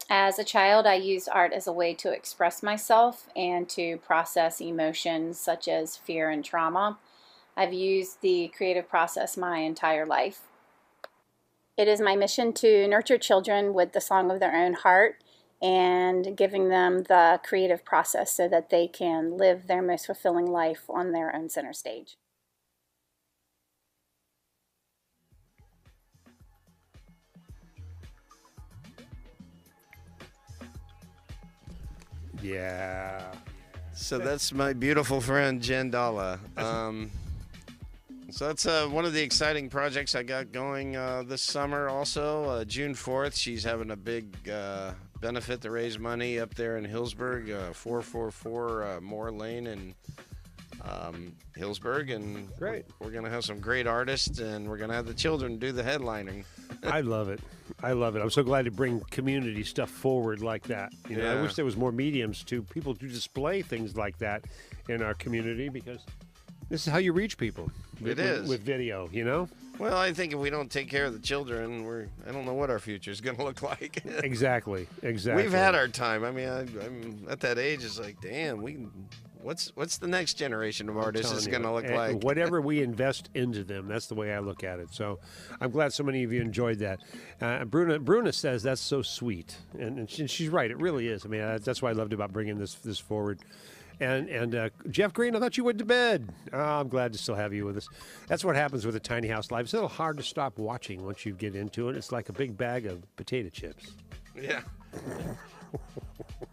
Speaker 12: As a child, I used art as a way to express myself and to process emotions such as fear and trauma. I've used the creative process my entire life. It is my mission to nurture children with the song of their own heart and giving them the creative process so that they can live their most fulfilling life on their own center stage.
Speaker 3: Yeah.
Speaker 4: So that's my beautiful friend Jen Dalla. So that's one of the exciting projects I got going this summer also. June 4th, she's having a big benefit to raise money up there in Hillsburg, 444 Moore Lane in Hillsburg. And
Speaker 3: great.
Speaker 4: We're going to have some great artists, and we're going to have the children do the headlining.
Speaker 3: I love it. I love it. I'm so glad to bring community stuff forward like that. You know,
Speaker 4: Yeah.
Speaker 3: I wish there was more mediums to people to display things like that in our community, because this is how you reach people.
Speaker 4: It is.
Speaker 3: With video, you know?
Speaker 4: Well, I think if we don't take care of the children, I don't know what our future is going to look like.
Speaker 3: Exactly. Exactly.
Speaker 4: We've had our time. I mean, I'm at that age. It's like, damn, what's the next generation of artists is going to look like?
Speaker 3: Whatever we invest into them, that's the way I look at it. So I'm glad so many of you enjoyed that. Bruna says that's so sweet, and she's right. It really is. I mean, that's what I loved about bringing this forward. And Jeff Green, I thought you went to bed. Oh, I'm glad to still have you with us. That's what happens with a Tiny House Live. It's a little hard to stop watching once you get into it. It's like a big bag of potato chips.
Speaker 4: Yeah.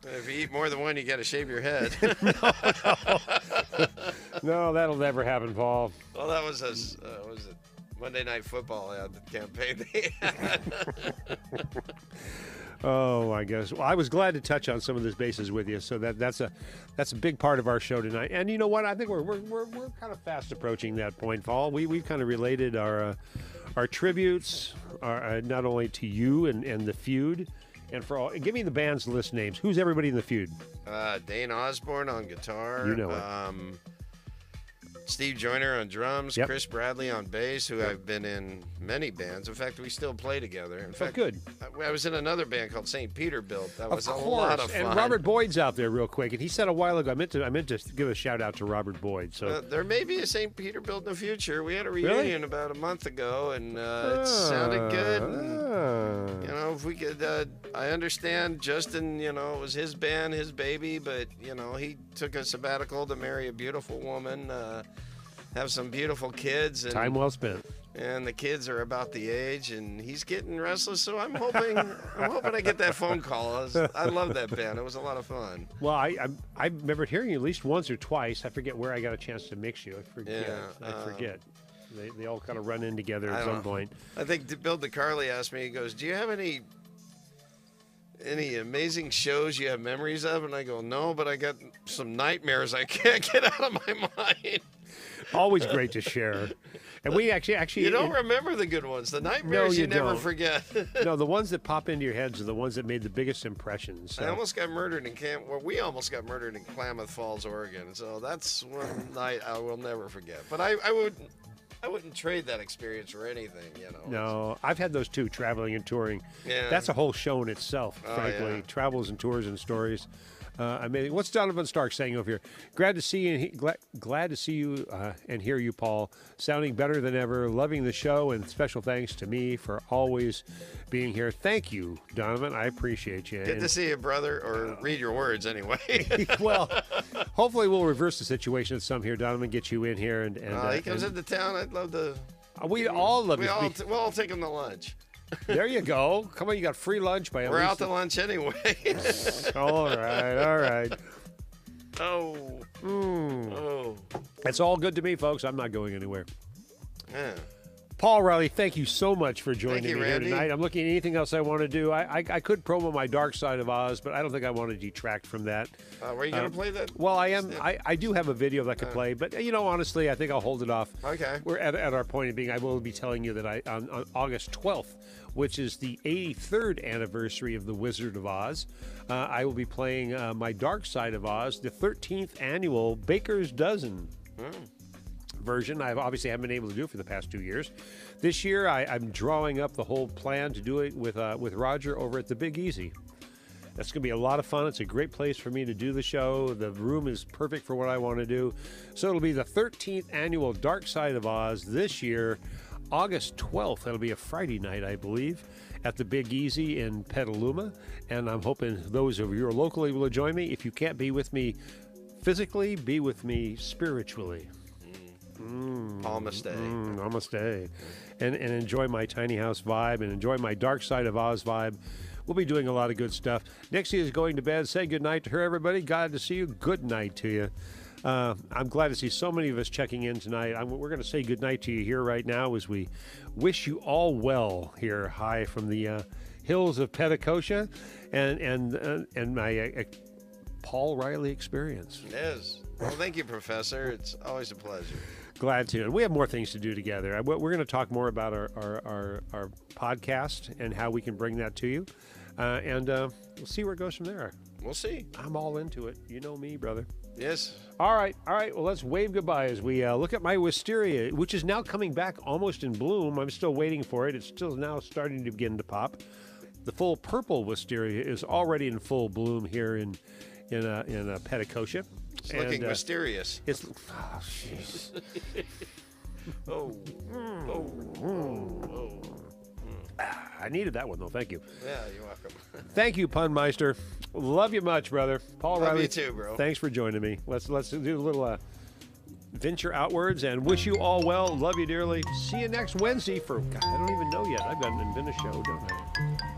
Speaker 4: If you eat more than one, you got to shave your head.
Speaker 3: No, that'll never happen, Paul.
Speaker 4: Well, that was was it Monday Night Football ad campaign they had.
Speaker 3: Oh, I guess. Well, I was glad to touch on some of those bases with you. So that's a big part of our show tonight. And you know what? I think we're kind of fast approaching that point, Paul. We've kind of related our tributes, not only to you and the feud, and for all. Give me the band's list names. Who's everybody in the feud?
Speaker 4: Dane Osborne on guitar.
Speaker 3: You know it.
Speaker 4: Steve Joyner on drums,
Speaker 3: Yep.
Speaker 4: Chris Bradley on bass, who I've been in many bands. In fact, we still play together. In fact,
Speaker 3: good.
Speaker 4: I was in another band called St. Peterbilt. That was
Speaker 3: Of
Speaker 4: a
Speaker 3: course.
Speaker 4: lot of fun.
Speaker 3: And Robert Boyd's out there real quick. And he said a while ago, I meant to give a shout out to Robert Boyd. So
Speaker 4: there may be a St. Peterbilt in the future. We had a reunion about a month ago, and it sounded good. And, you know, if we could, I understand Justin, you know, it was his band, his baby, but, you know, he took a sabbatical to marry a beautiful woman, have some beautiful kids. And,
Speaker 3: time well spent.
Speaker 4: And the kids are about the age, and he's getting restless. So I'm hoping I get that phone call. I love that band. It was a lot of fun.
Speaker 3: Well, I remember hearing you at least once or twice. I forget where I got a chance to mix you. I forget.
Speaker 4: Yeah,
Speaker 3: I forget. They all kind of run in together at some point.
Speaker 4: I think Bill DeCarli asked me. He goes, "Do you have any amazing shows you have memories of?" And I go, "No, but I got some nightmares I can't get out of my mind."
Speaker 3: Always great to share. And we actually
Speaker 4: you don't remember the good ones. The nightmares
Speaker 3: no,
Speaker 4: you never
Speaker 3: don't.
Speaker 4: forget.
Speaker 3: No, the ones that pop into your heads are the ones that made the biggest impressions. So.
Speaker 4: I almost got murdered in we almost got murdered in Klamath Falls, Oregon. So that's one night I will never forget. But I wouldn't trade that experience for anything, you know.
Speaker 3: No, I've had those too, traveling and touring.
Speaker 4: Yeah.
Speaker 3: That's a whole show in itself,
Speaker 4: Oh,
Speaker 3: frankly.
Speaker 4: yeah.
Speaker 3: Travels and tours and stories. Amazing. What's Donovan Stark saying over here? Glad to see you. Glad to see you and hear you, Paul. Sounding better than ever. Loving the show, and special thanks to me for always being here. Thank you, Donovan. I appreciate you.
Speaker 4: Good to see you, brother. Or read your words anyway.
Speaker 3: Well, hopefully we'll reverse the situation at some here, Donovan. Get you in here and
Speaker 4: he comes into town. I'd love to.
Speaker 3: We all love to.
Speaker 4: We'll all take him to lunch.
Speaker 3: There you go. Come on, you got free lunch by.
Speaker 4: We're out to lunch anyway.
Speaker 3: All right.
Speaker 4: Oh.
Speaker 3: Oh. That's all good to me, folks. I'm not going anywhere.
Speaker 4: Yeah.
Speaker 3: Paul Riley, thank you so much for joining me
Speaker 4: Randy.
Speaker 3: here tonight. I'm looking at anything else I want to do. I could promo my Dark Side of Oz, but I don't think I want to detract from that.
Speaker 4: Were you going to play that?
Speaker 3: Well, I am. I do have a video that I could play, but honestly, I think I'll hold it off.
Speaker 4: Okay.
Speaker 3: We're at our point of being. I will be telling you that on August 12th, which is the 83rd anniversary of The Wizard of Oz, I will be playing my Dark Side of Oz, the 13th annual Baker's Dozen. Version. I've obviously haven't been able to do it for the past 2 years. This year, I'm drawing up the whole plan to do it with Roger over at the Big Easy. That's going to be a lot of fun. It's a great place for me to do the show. The room is perfect for what I want to do. So it'll be the 13th annual Dark Side of Oz this year, August 12th. That'll be a Friday night, I believe, at the Big Easy in Petaluma. And I'm hoping those of you who are locally will join me. If you can't be with me physically, be with me spiritually. Namaste. And enjoy my tiny house vibe and enjoy my Dark Side of Oz vibe. We'll be doing a lot of good stuff. Nixie is going to bed. Say good night to her, everybody. Glad to see you. Good night to you. I'm glad to see so many of us checking in tonight. We're going to say good night to you here right now as we wish you all well here high from the hills of Petticoat and my Paul Riley experience.
Speaker 4: It is. Well, thank you, Professor. It's always a pleasure.
Speaker 3: Glad to. And we have more things to do together. We're going to talk more about our podcast and how we can bring that to you. And we'll see where it goes from there.
Speaker 4: We'll see.
Speaker 3: I'm all into it. You know me, brother.
Speaker 4: Yes.
Speaker 3: All right. Well, let's wave goodbye as we look at my wisteria, which is now coming back almost in bloom. I'm still waiting for it. It's still now starting to begin to pop. The full purple wisteria is already in full bloom here in Petticoat.
Speaker 4: It's looking mysterious.
Speaker 3: It's jeez. I needed that one though. Thank you.
Speaker 4: Yeah, you're welcome.
Speaker 3: Thank you, Punmeister. Love you much, brother. Paul
Speaker 4: Love
Speaker 3: Riley.
Speaker 4: you too, bro.
Speaker 3: Thanks for joining me. Let's do a little venture outwards and wish you all well. Love you dearly. See you next Wednesday for God, I don't even know yet. I've got an invented show, don't I?